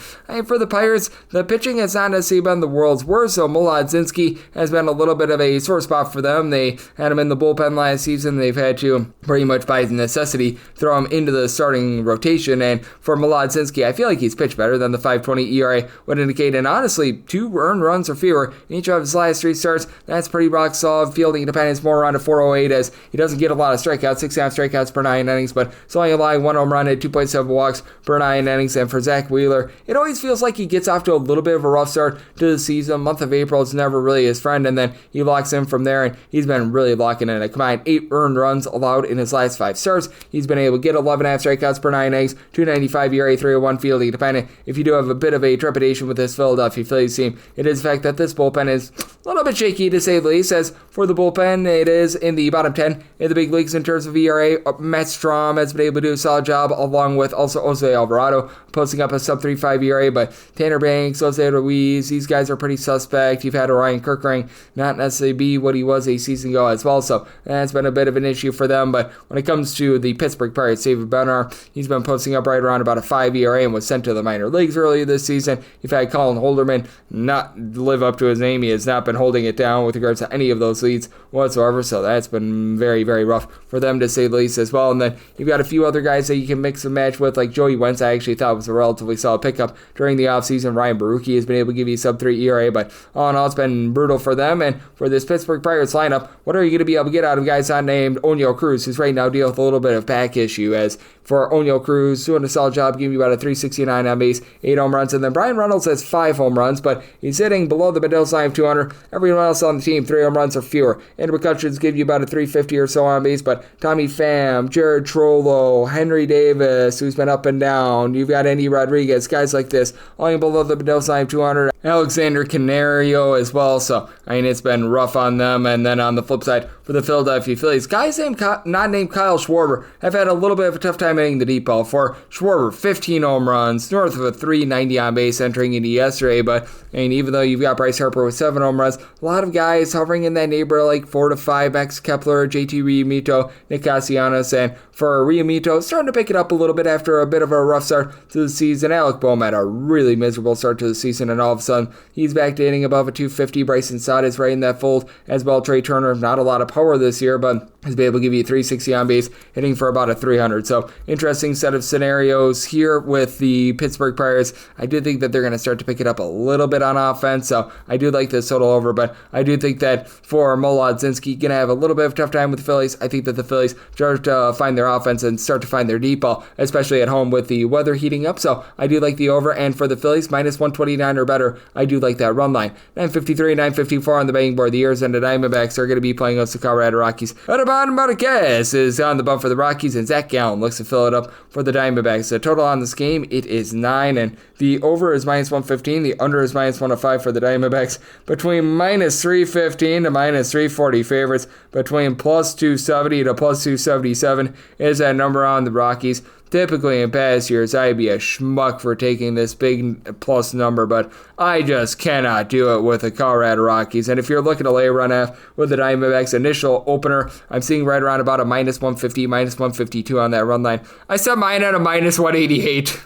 for the Pirates, the pitching has not necessarily been the world's worst, so Molodzinski has been a little bit of a sore spot for them. They had him in the bullpen last season season, they've had to pretty much by necessity throw him into the starting rotation. And for Mlodzinski, I feel like he's pitched better than the 5.20 ERA would indicate. And honestly, 2 earned runs or fewer in each of his last 3 starts. That's pretty rock solid. Fielding independence more around a 4.08 as he doesn't get a lot of strikeouts, 6.5 strikeouts per 9 innings, but it's only allowing 1 home run at 2.7 walks per 9 innings. And for Zach Wheeler, it always feels like he gets off to a little bit of a rough start to the season. Month of April is never really his friend, and then he locks in from there, and he's been really locking in. A combined 8 earned runs allowed in his last 5 starts. He's been able to get 11.5 strikeouts per 9 innings, 2.95 ERA, 3.01 fielding independent. If you do have a bit of a trepidation with this Philadelphia Phillies team, it is the fact that this bullpen is a little bit shaky to say the least. As for the bullpen, it is in the bottom 10 in the big leagues in terms of ERA. Matt Strahm has been able to do a solid job, along with also Jose Alvarado posting up a sub-3.5 ERA, but Tanner Banks, Jose Ruiz, these guys are pretty suspect. You've had Orion Kirkring not necessarily be what he was a season ago as well, so that's been a bit of an issue for them. But when it comes to the Pittsburgh Pirates, David Bednar, he's been posting up right around about a 5 ERA and was sent to the minor leagues earlier this season. You've had Colin Holderman not live up to his name. He has not been holding it down with regards to any of those leads whatsoever, so that's been very, very rough for them to say the least as well. And then you've got a few other guys that you can mix and match with, like Joey Wentz. I actually thought was a relatively solid pickup during the offseason. Ryan Baruchi has been able to give you sub-3 ERA, but all in all, it's been brutal for them. And for this Pittsburgh Pirates lineup, what are you going to be able to get out of guys not named Oneil Cruz, who's right now dealing with a little bit of back issue? As for Oneil Cruz, doing a solid job, giving you about a 369 on base, 8 home runs. And then Brian Reynolds has 5 home runs, but he's hitting below the Mendoza line of 200. Everyone else on the team, 3 home runs or fewer. Andrew McCutcheon's give you about a 350 or so on base, but Tommy Pham, Jared Trollo, Henry Davis, who's been up and down. You've got Andy Rodriguez, guys like this, only below the Mendoza line of 200. Alexander Canario as well, so I mean, it's been rough on them. And then on the flip side, for the Philadelphia Phillies, guys not named Kyle Schwarber have had a little bit of a tough time hitting the deep ball. For Schwarber, 15 home runs, north of a 390 on base entering into yesterday, but I mean, even though you've got Bryce Harper with 7 home runs, a lot of guys hovering in that neighborhood like 4 to 5, Max Kepler, JT Realmuto, Nick Castellanos, and for Realmuto, starting to pick it up a little bit after a bit of a rough start to the season. Alec Boehm had a really miserable start to the season, and all of a sudden, he's back to hitting above a 250. Bryson Stott is right in that fold as well. Trey Turner, not a lot of power this year, but has been able to give you 360 on base, hitting for about a 300. So interesting set of scenarios here with the Pittsburgh Pirates. I do think that they're going to start to pick it up a little bit on offense, so I do like this total over, but I do think that for Mlodzinski, going to have a little bit of a tough time with the Phillies. I think that the Phillies start to find their offense and start to find their deep ball, especially at home with the weather heating up, so I do like the over. And for the Phillies, minus 129 or better, I do like that run line. 953, 954 on the betting board. The Arizona and the Diamondbacks are going to be playing against the Colorado Rockies. At about a guess is on the bump for the Rockies, and Zach Gallen looks to fill it up for the Diamondbacks. The total on this game, it is 9, and the over is minus 115. The under is minus 105 for the Diamondbacks. Between minus 315 to minus 340 favorites. Between plus 270 to plus 277 is that number on the Rockies. Typically in past years, I'd be a schmuck for taking this big plus number, but I just cannot do it with the Colorado Rockies. And if you're looking to lay a run half with the Diamondbacks initial opener, I'm seeing right around about a minus 150, minus 152 on that run line. I set mine at a minus 188.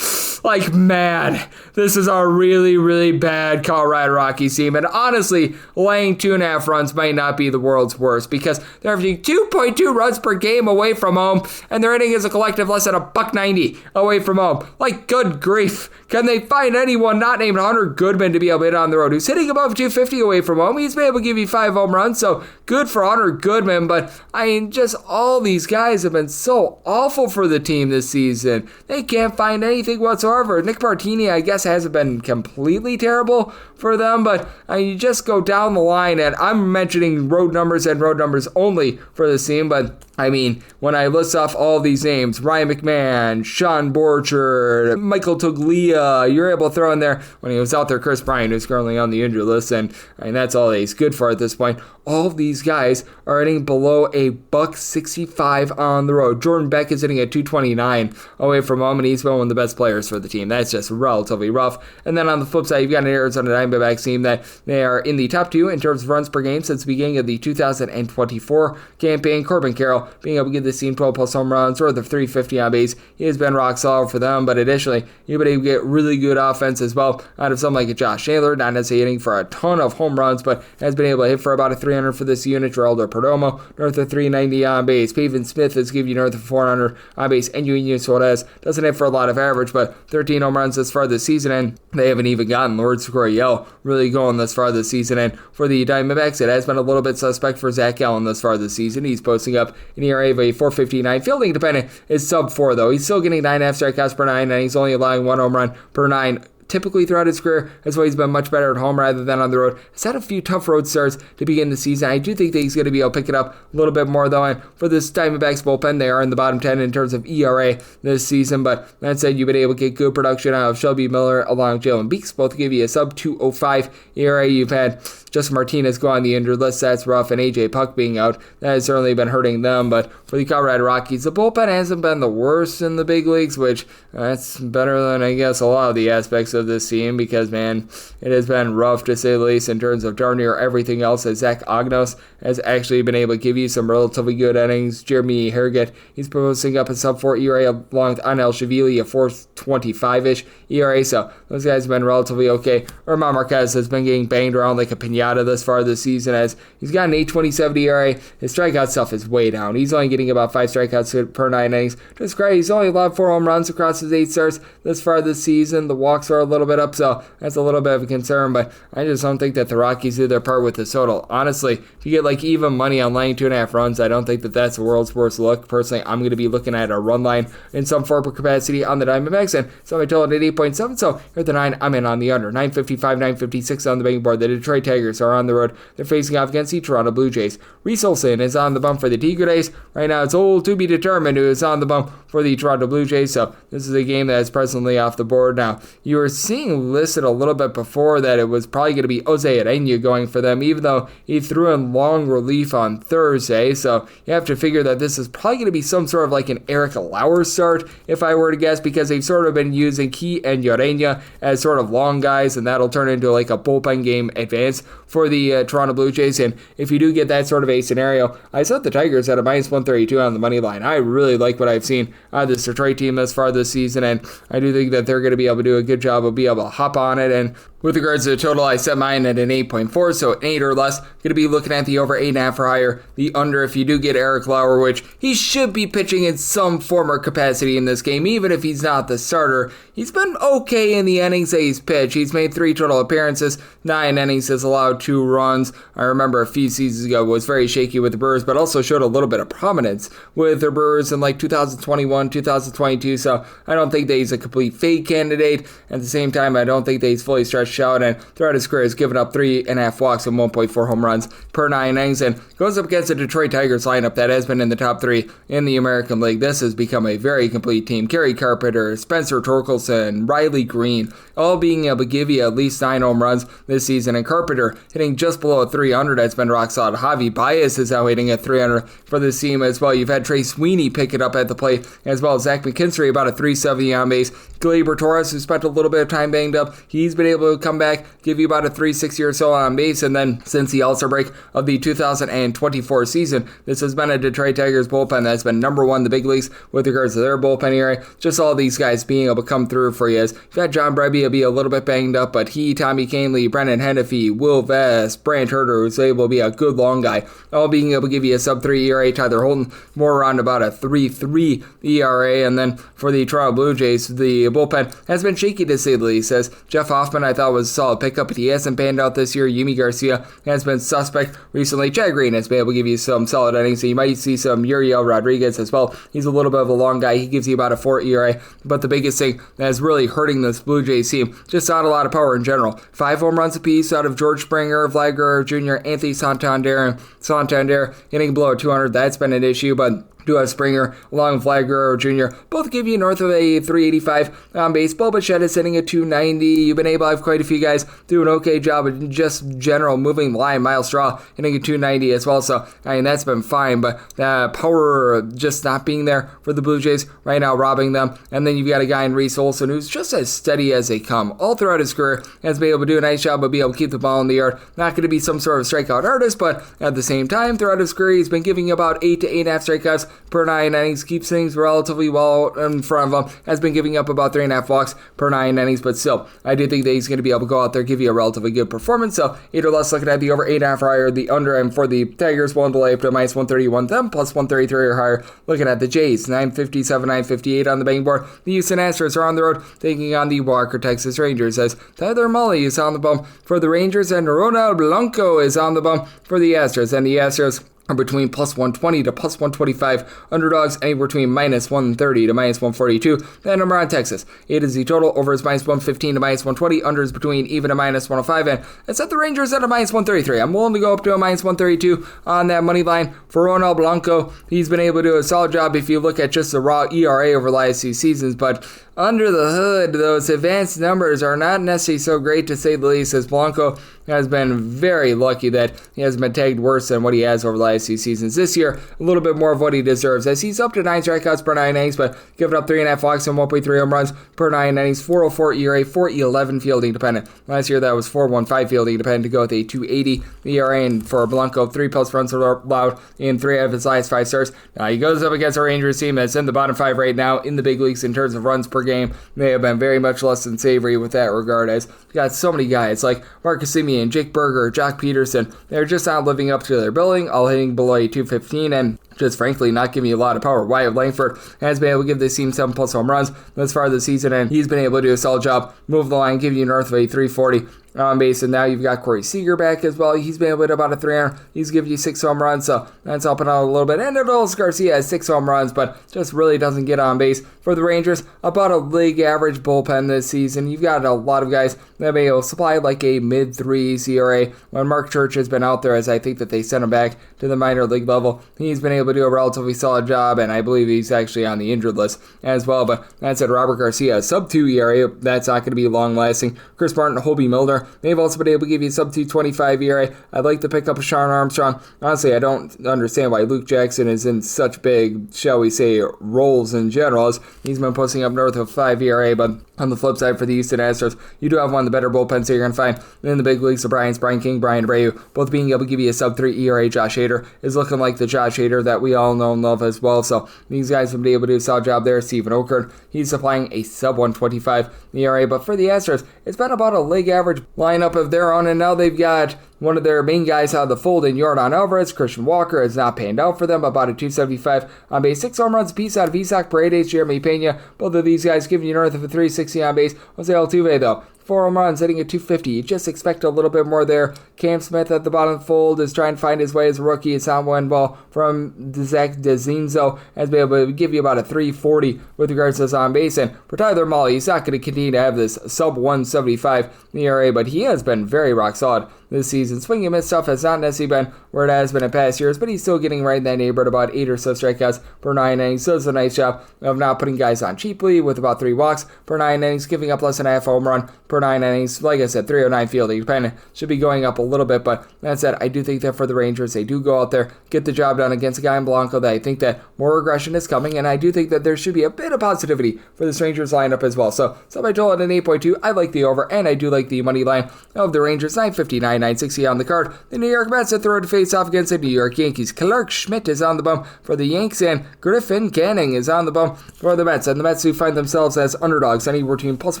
Like, man, this is a really, really bad Colorado Rockies team. And honestly, laying 2.5 runs might not be the world's worst, because they're averaging 2.2 runs per game away from home, and they're hitting as a collective less than $190 away from home. Like, good grief. Can they find anyone not named Hunter Goodman to be able to hit on the road, who's hitting above 250 away from home? He's been able to give you 5 home runs, so good for Hunter Goodman. But, I mean, just all these guys have been so awful for the team this season. They can't find anything whatsoever. Nick Martini, I guess, hasn't been completely terrible for them, but you just go down the line, and I'm mentioning road numbers and road numbers only for this team, but I mean, when I list off all these names, Ryan McMahon, Sean Borchard, Michael Toglia, you're able to throw in there, when he was out there, Chris Bryant, who's currently on the injury list, and that's all he's good for at this point. All of these guys are hitting below a $165 on the road. Jordan Beck is hitting at 229 away from home, and he's been one of the best players for the team. That's just relatively rough. And then on the flip side, you've got an Arizona Diamondbacks team that they are in the top 2 in terms of runs per game since the beginning of the 2024 campaign. Corbin Carroll being able to get this team 12 plus home runs, or the 350 on base. He has been rock solid for them, but additionally, you've been able to get really good offense as well out of someone like a Josh Naylor, not necessarily hitting for a ton of home runs, but has been able to hit for about a 300 for this unit. Geraldo Perdomo, north of 390 on base. Pavin Smith is giving you north of 400 on base, and Eugenio Suarez doesn't hit for a lot of average, but 13 home runs this far this season, and they haven't even gotten Lourdes Gurriel really going this far this season. And for the Diamondbacks, it has been a little bit suspect for Zach Gallen this far this season. He's posting up an ERA of a 4.59. Fielding dependent is sub 4, though. He's still getting 9.5 strikeouts per 9, and he's only allowing 1 home run per 9. Typically throughout his career, that's why he's been much better at home rather than on the road. He's had a few tough road starts to begin the season. I do think that he's going to be able to pick it up a little bit more, though. And for this Diamondbacks bullpen, they are in the bottom 10 in terms of ERA this season. But that said, you've been able to get good production out of Shelby Miller along with Jalen Beeks. Both give you a sub 2.05 ERA. You've had Justin Martinez go on the injured list. That's rough. And AJ Puck being out, that has certainly been hurting them. But for the Colorado Rockies, the bullpen hasn't been the worst in the big leagues, which that's better than, I guess, a lot of the aspects of this team, because, man, it has been rough to say the least in terms of darn near everything else, as Zach Ognos has actually been able to give you some relatively good innings. Jeremy Harrogate, he's posting up a sub 4 ERA along with Anel Shavili, a 4.25-ish ERA, so those guys have been relatively okay. German Marquez has been getting banged around like a piñata this far this season, as he's got an 8.27 ERA. His strikeout stuff is way down. He's only getting about 5 strikeouts per 9 innings. Just great. He's only allowed 4 home runs across his 8 starts this far this season. The walks are a little bit up, so that's a little bit of a concern, but I just don't think that the Rockies do their part with this total. Honestly, if you get like even money on laying 2.5 runs, I don't think that that's the world's worst look. Personally, I'm going to be looking at a run line in some form of capacity on the Diamondbacks, and so I told it at 8.7, so here at the 9, I'm in on the under. 9.55, 9.56 on the betting board. The Detroit Tigers are on the road. They're facing off against the Toronto Blue Jays. Reese Olson is on the bump for the Tigre Days. Right now, it's old to be determined who is on the bump for the Toronto Blue Jays, so this is a game that is presently off the board. Now, you were seeing listed a little bit before that it was probably going to be Jose Urena going for them, even though he threw in long relief on Thursday, so you have to figure that this is probably going to be some sort of like an Eric Lauer start, if I were to guess, because they've sort of been using Key and Urena as sort of long guys, and that'll turn into like a bullpen game advance for the Toronto Blue Jays. And if you do get that sort of a scenario, I set the Tigers at a minus 132 on the money line. I really like what I've seen out of this Detroit team thus far this season, and I do think that they're going to be able to do a good job of being able to hop on it. And with regards to the total, I set mine at an 8.4, so an 8 or less. Going to be looking at the over 8.5 or higher. The under, if you do get Eric Lauer, which he should be pitching in some form or capacity in this game, even if he's not the starter. He's been okay in the innings that he's pitched. He's made 3 total appearances, 9 innings, has allowed 2 runs. I remember a few seasons ago was very shaky with the Brewers, but also showed a little bit of prominence with the Brewers in like 2021, 2022, so I don't think that he's a complete fade candidate. At the same time, I don't think that he's fully stretched out, and throughout his career has given up 3.5 walks and 1.4 home runs per 9 innings, and goes up against the Detroit Tigers lineup that has been in the top 3 in the American League. This has become a very complete team. Gary Carpenter, Spencer Torkelson, Riley Green, all being able to give you at least 9 home runs this season, and Carpenter hitting just below 300 has been rock solid. Javi Baez is now hitting at 300 for this team as well. You've had Trey Sweeney pick it up at the plate, as well as Zach McKinstry about a 370 on base. Gleyber Torres, who spent a little bit of time banged up, he's been able to come back, give you about a 360 or so on base, and then since the All-Star break of the 2024 season, this has been a Detroit Tigers bullpen that's been number 1 in the big leagues with regards to their bullpen area. Just all these guys being able to come through for you. As you've had John Brebbia be a little bit banged up, but he, Tommy Canley, Brendan Hennefy, Will Vest, Brant Herter, who's able to be a good long guy, all being able to give you a sub-3 ERA. Tyler Holton, more around about a 3.3 ERA, and then for the Toronto Blue Jays, the bullpen has been shaky to say the least, as Jeff Hoffman I thought was a solid pickup, but he hasn't panned out this year. Yimi Garcia has been suspect recently. Chad Green has been able to give you some solid innings, so you might see some Uriel Rodriguez as well. He's a little bit of a long guy. He gives you about a 4 ERA, but the biggest thing that is really hurting this Blue Jays team, just not a lot of power in general. 5 home runs apiece out of George Springer, Vlad Guerrero Jr., Anthony Santander hitting below 200. That's been an issue, but do have Springer along with Vlad Guerrero Jr. Both give you north of a 385 on base. Bo Bichette is sitting at 290. You've been able to have quite a few guys do an okay job of just general moving the line. Miles Straw hitting at 290 as well. So, I mean, that's been fine, but power just not being there for the Blue Jays right now, robbing them. And then you've got a guy in Reese Olson who's just as steady as they come. All throughout his career has been able to do a nice job of being able to keep the ball in the yard. Not going to be some sort of strikeout artist, but at the same time, throughout his career, he's been giving about 8 to 8.5 strikeouts per 9 innings, keeps things relatively well in front of him, has been giving up about 3.5 walks per 9 innings, but still, I do think that he's going to be able to go out there, give you a relatively good performance. So 8 or less, looking at the over 8.5 or higher, the under, and for the Tigers, one delay up to minus 131, them plus 133 or higher. Looking at the Jays, 957, 958 on the betting board. The Houston Astros are on the road, taking on the Walker Texas Rangers, as Tyler Mully is on the bump for the Rangers, and Ronald Blanco is on the bump for the Astros, and the Astros are between plus 120 to plus 125. Underdogs anywhere between minus 130 to minus 142. That number on Texas. It is the total. Over is minus 115 to minus 120. Under is between even to minus 105. And it's at the Rangers at a minus 133. I'm willing to go up to a minus 132 on that money line for Ronald Blanco. He's been able to do a solid job if you look at just the raw ERA over the last 2 seasons, but under the hood, those advanced numbers are not necessarily so great, to say the least, as Blanco has been very lucky that he has been tagged worse than what he has over the last 2 seasons. This year, a little bit more of what he deserves, as he's up to 9 strikeouts per 9 innings, but giving up 3.5 walks and 1.3 home runs per 9 innings, 404 ERA, 411 fielding dependent. Last year, that was 415 fielding dependent to go with a 280 ERA, and for Blanco, 3+ runs allowed in 3 out of his last 5 starts. Now, he goes up against a Rangers team that's in the bottom 5 right now in the big leagues in terms of runs per game. They have been very much less than savory with that regard, as you got so many guys like Marcus Semien, Jake Berger, Jock Peterson. They're just not living up to their billing, all hitting below a 215 and just frankly not giving you a lot of power. Wyatt Langford has been able to give this team 7+ home runs thus far this season, and he's been able to do a solid job, move the line, give you north of a 340 on base. And now you've got Corey Seager back as well. He's been able to hit about a 300. He's giving you 6 home runs, so that's helping out a little bit. And Adolis Garcia has 6 home runs, but just really doesn't get on base. For the Rangers, about a league average bullpen this season. You've got a lot of guys that have been able to supply like a mid-3 ERA. When Mark Church has been out there, as I think that they sent him back to the minor league level, he's been able to do a relatively solid job, and I believe he's actually on the injured list as well. But that said, Robert Garcia, sub-2 ERA, that's not going to be long-lasting. Chris Martin, Hobie Milner, they've also been able to give you sub-225 ERA. I'd like to pick up a Sean Armstrong. Honestly, I don't understand why Luke Jackson is in such big, shall we say, roles in general, as he's been posting up north of 5 ERA, but on the flip side for the Houston Astros, you do have one of the better bullpens that you're going to find in the big leagues. The Bryants, Brian King, Brian Abreu, both being able to give you a sub-3 ERA. Josh Hader is looking like the Josh Hader that we all know and love as well, so these guys have been able to do a solid job there. Steven Okern, he's supplying a sub-125 ERA, but for the Astros, it's been about a league average lineup of their own, and now they've got one of their main guys out of the fold in Yordan Alvarez. Christian Walker has not panned out for them, about a 275 on base, 6 home runs apiece out of Isaac Paredes, Jeremy Pena. Both of these guys giving you north of a 360 on base. Jose Altuve, though, 4 home runs, hitting at 250. You just expect a little bit more there. Cam Smith at the bottom of the fold is trying to find his way as a rookie. It's not one ball from Zach DeZinzo has been able to give you about a 340 with regards to his on base. And for Tyler Mully, he's not going to continue to have this sub 175 ERA, but he has been very rock solid this season. Swing and miss stuff has not necessarily been where it has been in past years, but he's still getting right in that neighborhood, about 8 or so strikeouts per 9 innings. So it's a nice job of not putting guys on cheaply with about 3 walks per 9 innings, giving up less than a half home run per 9 innings. Like I said, 309 fielding dependent, should be going up a little bit, but that said, I do think that for the Rangers, they do go out there, get the job done against a guy in Blanco that I think that more aggression is coming, and I do think that there should be a bit of positivity for this Rangers lineup as well. So I told it an 8.2. I like the over, and I do like the money line of the Rangers, 959, 960 on the card. The New York Mets at the road to face off against the New York Yankees. Clark Schmidt is on the bump for the Yanks, and Griffin Canning is on the bump for the Mets. And the Mets do find themselves as underdogs, anywhere between plus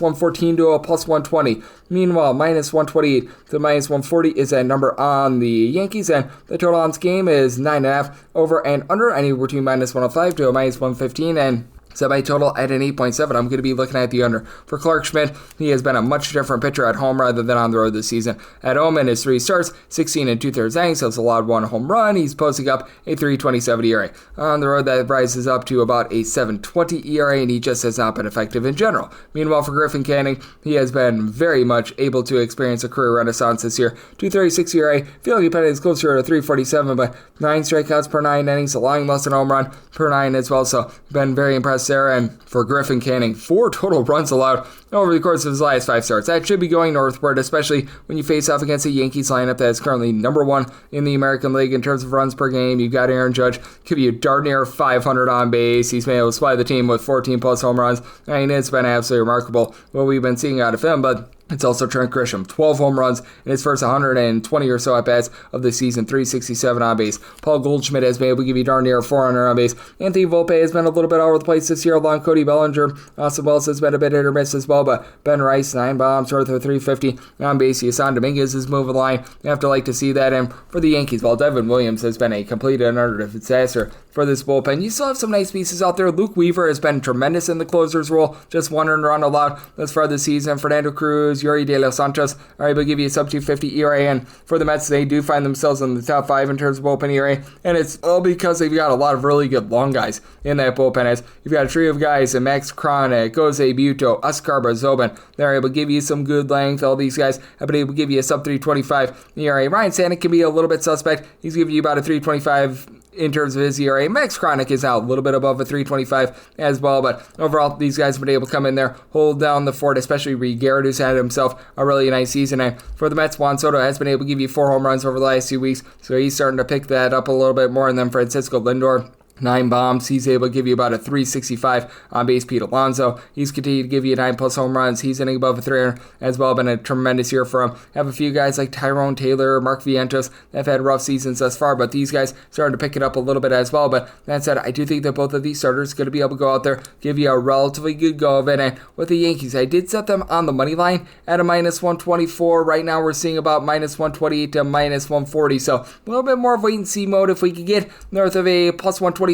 114 to a plus 120. Meanwhile, minus 128 to minus 140 is that number on the Yankees, and the total on this game is 9.5. Over and under, anywhere between minus 105 to a minus 115, and semi-total at an 8.7. I'm going to be looking at the under. For Clark Schmidt, he has been a much different pitcher at home rather than on the road this season. At home, in his 3 starts, 16 2/3 innings, has allowed 1 home run. He's posting up a 3.27 ERA. On the road, that rises up to about a 7.20 ERA, and he just has not been effective in general. Meanwhile, for Griffin Canning, he has been very much able to experience a career renaissance this year. 2.36 ERA, fielding dependent is closer to 3.47, but 9 strikeouts per 9 innings, allowing less than a home run per 9 as well, so been very impressed there. And for Griffin Canning, 4 total runs allowed over the course of his last 5 starts. That should be going northward, especially when you face off against a Yankees lineup that is currently number 1 in the American League in terms of runs per game. You've got Aaron Judge, could be darn near 500 on base. He's been able to supply the team with 14+ home runs. I mean, it's been absolutely remarkable what we've been seeing out of him, but It's also Trent Grisham, 12 home runs in his first 120 or so at-bats of the season, 367 on base. Paul Goldschmidt has been able to give you darn near 400 on base. Anthony Volpe has been a little bit all over the place this year, along Cody Bellinger. Austin Wells has been a bit hit or miss as well, but Ben Rice, 9 bombs, worth of 350 on base. Yasan Dominguez is moving the line. You have to like to see that. And for the Yankees, while Devin Williams has been a complete and utter disaster for this bullpen, you still have some nice pieces out there. Luke Weaver has been tremendous in the closer's role, just 1 earned run allowed thus far this season. Fernando Cruz, Yuri De Los Santos are able to give you a sub 250 ERA, and for the Mets, they do find themselves in the top 5 in terms of bullpen ERA, and it's all because they've got a lot of really good long guys in that bullpen. As you've got a trio of guys, and Max Kronick, Jose Buto, Oscar Zobin, they're able to give you some good length. All these guys have been able to give you a sub 325 ERA. Ryan Stanek can be a little bit suspect. He's giving you about a 325 in terms of his ERA. Max Kronick is out a little bit above a 325 as well, but overall, these guys have been able to come in there, hold down the fort, especially Reed Garrett, who's had himself a really nice season. And for the Mets, Juan Soto has been able to give you 4 home runs over the last 2 weeks, so he's starting to pick that up a little bit more. And then Francisco Lindor, 9 bombs. He's able to give you about a 365 on base. Pete Alonso, he's continued to give you 9+ home runs. He's hitting above a 300 as well. Been a tremendous year for him. Have a few guys like Tyrone Taylor, Mark Vientos that have had rough seasons thus far, but these guys starting to pick it up a little bit as well. But that said, I do think that both of these starters are going to be able to go out there, give you a relatively good go of it. And with the Yankees, I did set them on the money line at a -124. Right now, we're seeing about -128 to -140. So a little bit more of wait and see mode. If we could get north of a +125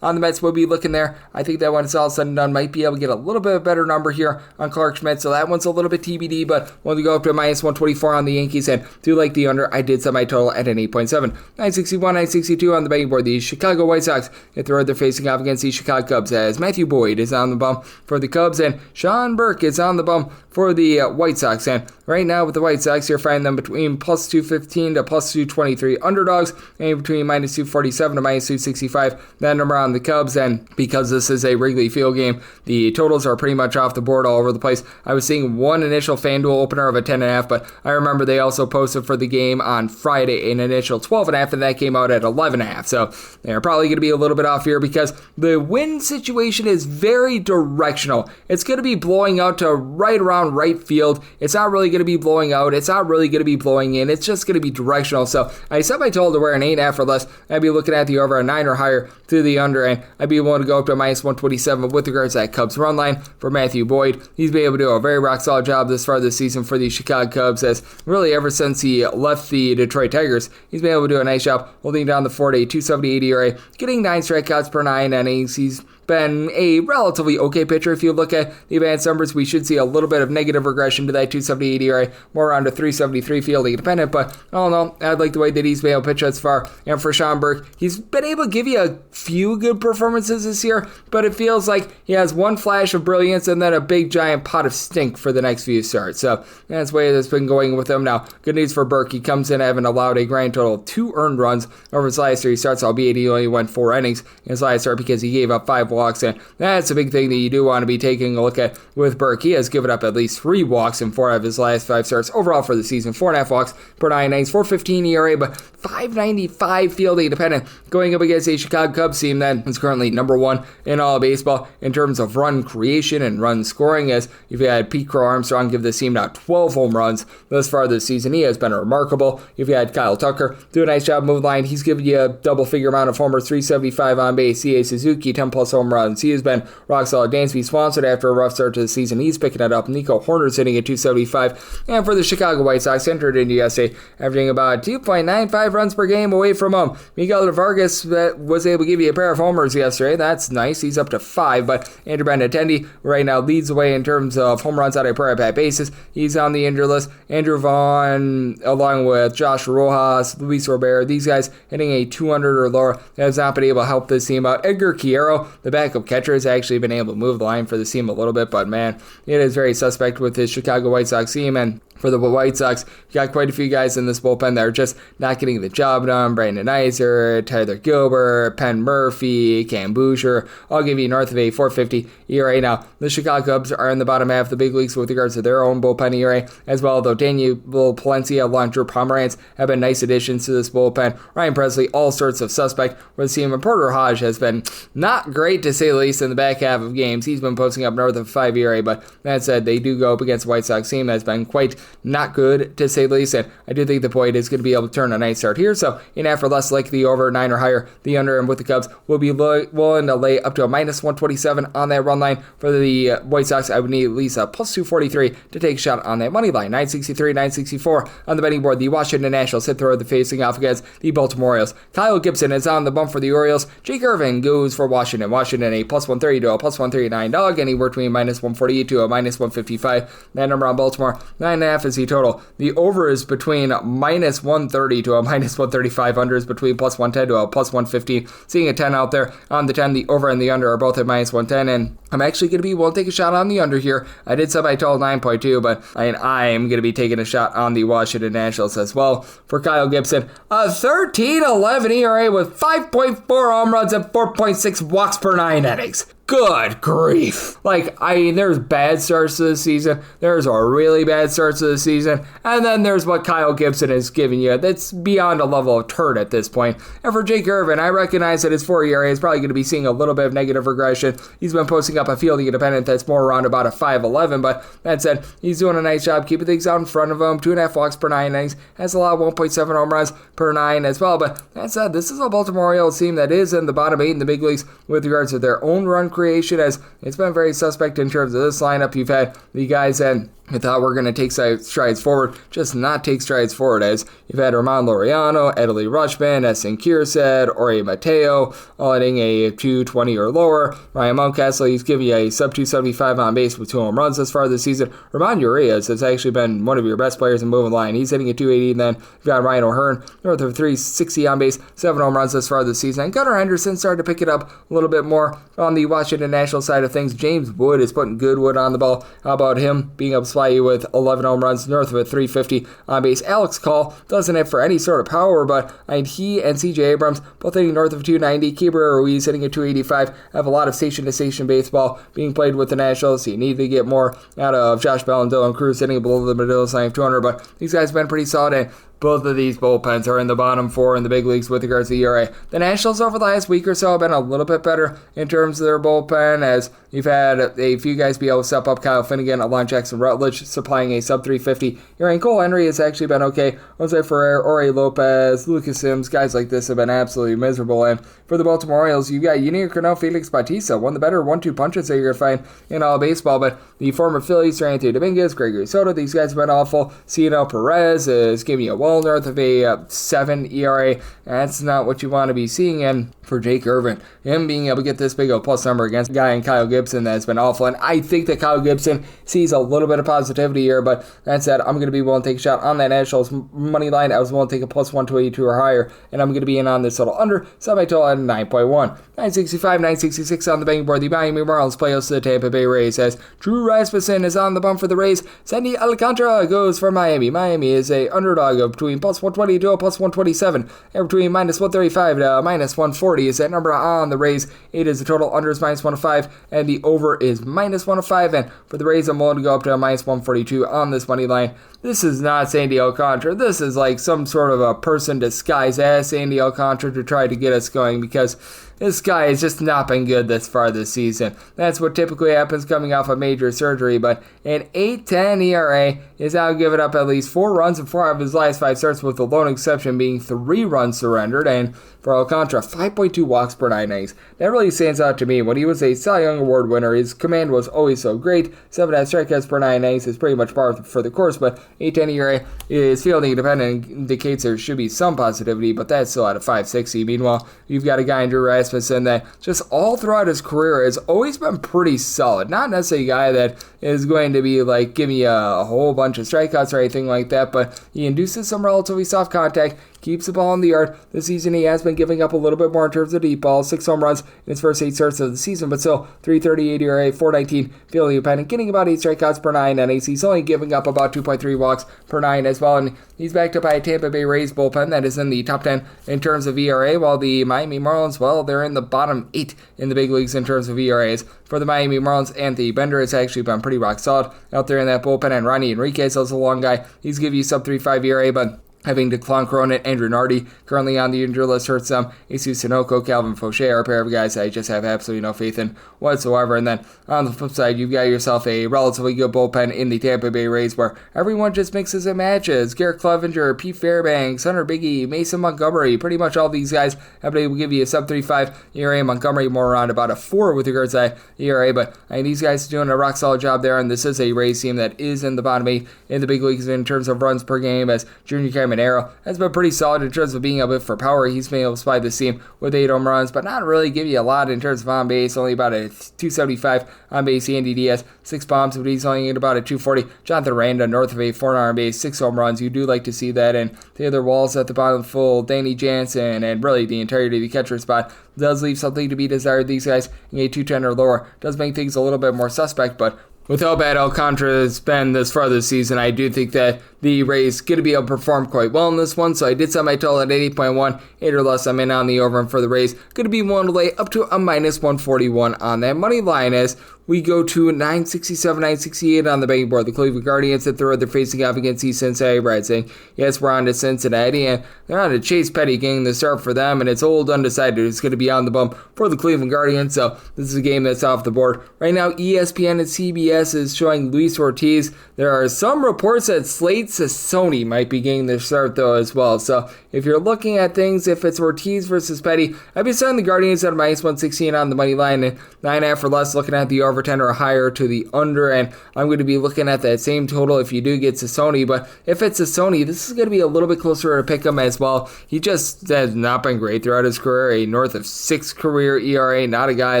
on the Mets, we'll be looking there. I think that when it's all said and done, might be able to get a little bit better number here on Clark Schmidt. So that one's a little bit TBD, but when we go up to a -124 on the Yankees, and do like the under, I did set my total at an 8.7. 961, 962 on the betting board. The Chicago White Sox hit the road. They're facing off against the Chicago Cubs, as Matthew Boyd is on the bump for the Cubs, and Sean Burke is on the bump for the White Sox. And right now with the White Sox, you're finding them between +215 to +223 underdogs, and between -247 to -265. That number on the Cubs. And because this is a Wrigley Field game, the totals are pretty much off the board all over the place. I was seeing one initial FanDuel opener of a 10.5, but I remember they also posted for the game on Friday an initial 12.5, and that came out at 11.5. So they're probably going to be a little bit off here because the wind situation is very directional. It's going to be blowing out to right around right field. It's not really going to be blowing out. It's not really going to be blowing in. It's just going to be directional. So I set my total to wear an 8.5 or less. I'd be looking at the over a 9 or higher to the under, and I'd be willing to go up to a -127 with regards to that Cubs run line for Matthew Boyd. He's been able to do a very rock solid job this far this season for the Chicago Cubs, as really ever since he left the Detroit Tigers, he's been able to do a nice job holding down the fort, a 278 ERA, getting 9 strikeouts per 9 innings. He's been a relatively okay pitcher. If you look at the advanced numbers, we should see a little bit of negative regression to that 278 ERA, more around a 373 fielding dependent, but all in all, I like the way that he's been able to pitch thus far. And for Sean Burke, he's been able to give you a few good performances this year, but it feels like he has one flash of brilliance and then a big giant pot of stink for the next few starts. So that's the way that's been going with him. Now, good news for Burke, he comes in having allowed a grand total of 2 earned runs over his last 3 starts, albeit he only went 4 innings in his last start because he gave up 5 walks, and that's a big thing that you do want to be taking a look at with Burke. He has given up at least 3 walks in 4 of his last 5 starts overall for the season, 4.5 walks per 9 innings, 4.15 ERA, but 5.95 fielding dependent, going up against a Chicago Cubs team that is currently number 1 in all of baseball in terms of run creation and run scoring, as you've had Pete Crow Armstrong give this team now 12 home runs thus far this season. He has been remarkable. You've had Kyle Tucker do a nice job moving line. He's given you a double-figure amount of homers, 375 on base. C.A. Suzuki, 10+ home runs. He has been rock solid. Dansby Swanson, after a rough start to the season, he's picking it up. Nico Horner's hitting at 275. And for the Chicago White Sox, entered into yesterday, averaging about 2.95 runs per game away from him. Miguel Vargas was able to give you a pair of homers yesterday. That's nice. He's up to 5. But Andrew Benintendi right now leads the way in terms of home runs on a per at-bat basis. He's on the injured list. Andrew Vaughn, along with Josh Rojas, Luis Robert, these guys hitting a 200 or lower, has not been able to help this team out. Edgar Quiero, the backup catcher, has actually been able to move the line for the team a little bit, but man, it is very suspect with this Chicago White Sox team. And For the White Sox, you got quite a few guys in this bullpen that are just not getting the job done. Brandon Iser, Tyler Gilbert, Penn Murphy, Cam Boucher, all give you north of a 4.50 ERA. Now, the Chicago Cubs are in the bottom half of the big leagues with regards to their own bullpen ERA as well, though Daniel Palencia along Drew Pomeranz have been nice additions to this bullpen. Ryan Presley, all sorts of suspect. We're seeing him. Porter Hodge has been not great, to say the least, in the back half of games. He's been posting up north of 5 ERA, but that said, they do go up against the White Sox team that's been quite not good, to say the least, and I do think the Void is going to be able to turn a nice start here. So in after less, like the over 9 or higher, the under, and with the Cubs will be willing to lay up to a minus 127 on that run line. For the White Sox, I would need at least a plus 243 to take a shot on that money line. 963, 964 on the betting board. The Washington Nationals hit throw the facing off against the Baltimore Orioles. Kyle Gibson is on the bump for the Orioles. Jake Irvin goes for Washington. Washington a plus 130 to a plus 139 dog, anywhere between minus 148 to a minus 155. That number on Baltimore, 9.5 is the total. The over is between minus 130 to a minus 135. Under is between plus 110 to a plus 115. Seeing a 10 out there on the 10. The over and the under are both at minus 110, and I'm actually going to be willing to take a shot on the under here. I did set my total 9.2, but I am going to be taking a shot on the Washington Nationals as well. For Kyle Gibson, a 13.11 ERA with 5.4 home runs and 4.6 walks per 9 innings. Good grief. There's bad starts to the season. There's a really bad starts to the season. And then there's what Kyle Gibson is giving you. That's beyond a level of turd at this point. And for Jake Irvin, I recognize that his 4 ERA is probably going to be seeing a little bit of negative regression. He's been posting up a fielding independent that's more around about a 5.11. But that said, he's doing a nice job keeping things out in front of him. 2.5 walks per 9 innings. Has a lot of 1.7 home runs per 9 as well. But that said, this is a Baltimore Orioles team that is in the bottom 8 in the big leagues with regards to their own run creation, as it's been very suspect in terms of this lineup. You've had the guys that I thought we're going to take strides forward, just not take strides forward, as you've had Ramon Laureano, Adley Rutschman, Essen Kierstead, Ori Mateo, all hitting a 220 or lower. Ryan Mountcastle, he's giving you a sub 275 on base with 2 home runs thus far this season. Ramon Urias has actually been one of your best players in moving line. He's hitting a 280, and then you've got Ryan O'Hearn, north of 360 on base, 7 home runs thus far this season. And Gunnar Henderson started to pick it up a little bit more on the Washington National side of things. James Wood is putting good wood on the ball. How about him being able to supply you with 11 home runs, north of a 350 on base? Alex Call doesn't hit for any sort of power, but he and CJ Abrams both hitting north of 290. Keibert Ruiz hitting a 285. Have a lot of station-to-station baseball being played with the Nationals. So you need to get more out of Josh Bell and Dylan Cruz hitting below the middle line of 200, but these guys have been pretty solid, and both of these bullpens are in the bottom 4 in the big leagues with regards to ERA. The Nationals over the last week or so have been a little bit better in terms of their bullpen, as you've had a few guys be able to step up. Kyle Finnegan along Jackson Rutledge supplying a sub 350 ERA. And Cole Henry has actually been okay. Jose Ferrer, Ori Lopez, Lucas Sims, guys like this have been absolutely miserable. And for the Baltimore Orioles, you've got Yunior Cornell, Felix Bautista, one of the better 1-2 punches that you're going to find in all baseball. But the former Phillies, Anthony Dominguez, Gregory Soto, these guys have been awful. Ciano Perez is giving you a well north of a 7 ERA. That's not what you want to be seeing. And for Jake Irvin, him being able to get this big of a plus number against a guy in Kyle Gibson that's been awful. And I think that Kyle Gibson sees a little bit of positivity here, but that said, I'm going to be willing to take a shot on that Nationals money line. I was willing to take a plus 122 or higher, and I'm going to be in on this total under, so my total at 9.1. 965, 966 on the betting board. The Miami Marlins play host to the Tampa Bay Rays, as Drew Rasmussen is on the bump for the Rays. Sandy Alcantara goes for Miami. Miami is a underdog of between plus 120 to a plus 127, and between minus 135 to minus 140 is that number on the Rays. It is the total. Under is minus 105, and the over is minus 105. And for the Rays, I'm willing to go up to a minus 142 on this money line. This is not Sandy Alcantara. This is like some sort of a person disguised as Sandy Alcantara to try to get us going, because this guy has just not been good this far this season. That's what typically happens coming off a major surgery, but an 8.10 ERA is now giving up at least 4 runs in 4 of his last 5 starts, with the lone exception being 3 runs surrendered. And for Alcantara, 5.2 walks per 9 innings. That really stands out to me. When he was a Cy Young Award winner, his command was always so great. 7.5 strikeouts per 9 innings is pretty much par for the course, but 8.10 ERA is fielding independent, indicates there should be some positivity, but that's still at a 5.60. Meanwhile, you've got a guy in Drew Rasmussen that just all throughout his career has always been pretty solid. Not necessarily a guy that is going to be like giving you a whole bunch of strikeouts or anything like that, but he induces some relatively soft contact, keeps the ball in the yard. This season he has been giving up a little bit more in terms of deep balls, 6 home runs in his first 8 starts of the season, but still 3.38 ERA, 4.19 fielding independent, getting about 8 strikeouts per 9 innings. He's only giving up about 2.3 walks per 9 as well, and he's backed up by a Tampa Bay Rays bullpen that is in the top 10 in terms of ERA, while the Miami Marlins, well, they're in the bottom 8 in the big leagues in terms of ERAs. For the Miami Marlins, Anthony Bender has actually been pretty rock solid out there in that bullpen, and Ronnie Enriquez is a long guy. He's giving you sub 3.5 ERA, but having Declan Cronin, Andrew Nardi currently on the injury list hurts them. Jesus Sunoco, Calvin Fauché are a pair of guys I just have absolutely no faith in whatsoever. And then on the flip side, you've got yourself a relatively good bullpen in the Tampa Bay Rays where everyone just mixes and matches. Garrett Clevenger, Pete Fairbanks, Hunter Biggie, Mason Montgomery, pretty much all these guys have been able to give you a sub 3.5 ERA. Montgomery more around about a 4 with regards to that ERA, but these guys are doing a rock solid job there, and this is a Rays team that is in the bottom 8 in the big leagues in terms of runs per game, as Junior Caminero has been pretty solid in terms of being able for power. He's been able to supply this team with 8 home runs, but not really give you a lot in terms of on base. Only about a 275 on base. Andy Diaz, 6 bombs, but he's only at about a 240. Jonathan Randa, north of a 4 on base, 6 home runs. You do like to see that, and Taylor Walls at the bottom full, Danny Jansen, and really the entirety of the catcher spot does leave something to be desired. These guys in a 210 or lower does make things a little bit more suspect, but with how bad Alcantara has been this far this season, I do think that the Rays going to be able to perform quite well in this one. So I did set my total at 80.1, 8 or less. I'm in on the over, and for the Rays, going to be one to lay up to a minus 141 on that money line as we go to 967, 968 on the betting board. The Cleveland Guardians at third, they're facing off against the Cincinnati Reds. And yes, we're on to Cincinnati, and they're on to Chase Petty getting the start for them, and it's old undecided who's going to be on the bump for the Cleveland Guardians. So this is a game that's off the board. Right now, ESPN and CBS is showing Luis Ortiz. There are some reports that Slade Sassoni might be getting the start, though, as well. So if you're looking at things, if it's Ortiz versus Petty, I'd be setting the Guardians at a minus 116 on the money line, and 9.5 or less, looking at the over 10 or higher to the under, and I'm going to be looking at that same total if you do get Sassoni. But if it's Sassoni, this is going to be a little bit closer to pick him as well. He just has not been great throughout his career, a north of 6 career ERA, not a guy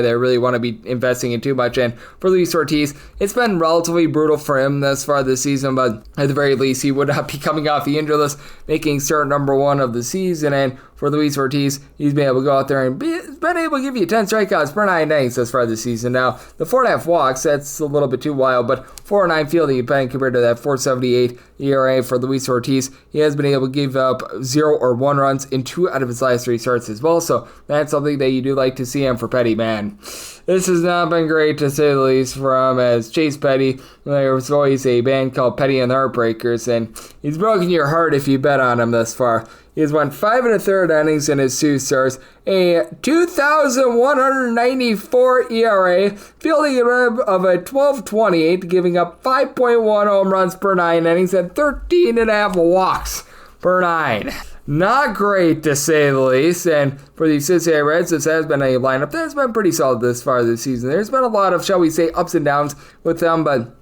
that I really want to be investing in too much. And for Luis Ortiz, it's been relatively brutal for him thus far this season, but at the very least, he would not be coming off the injury list, making start number 1 of the season. And for Luis Ortiz, he's been able to go out there and been able to give you 10 strikeouts per 9 innings thus far this season. Now, the 4.5 walks, that's a little bit too wild, but 4.9 fielding independent compared to that 4.78 ERA for Luis Ortiz. He has been able to give up 0 or 1 runs in 2 out of his last 3 starts as well, so that's something that you do like to see him. For Petty, man, this has not been great to say the least for him, as Chase Petty, there was always a band called Petty and the Heartbreakers, and he's broken your heart if you bet on him thus far. He has won 5 1/3 innings in his 2 starts, a 2,194 ERA, fielding of a 12.28, giving up 5.1 home runs per 9 innings and 13.5 walks per 9. Not great, to say the least. And for the Cincinnati Reds, this has been a lineup that has been pretty solid this far this season. There's been a lot of, shall we say, ups and downs with them, but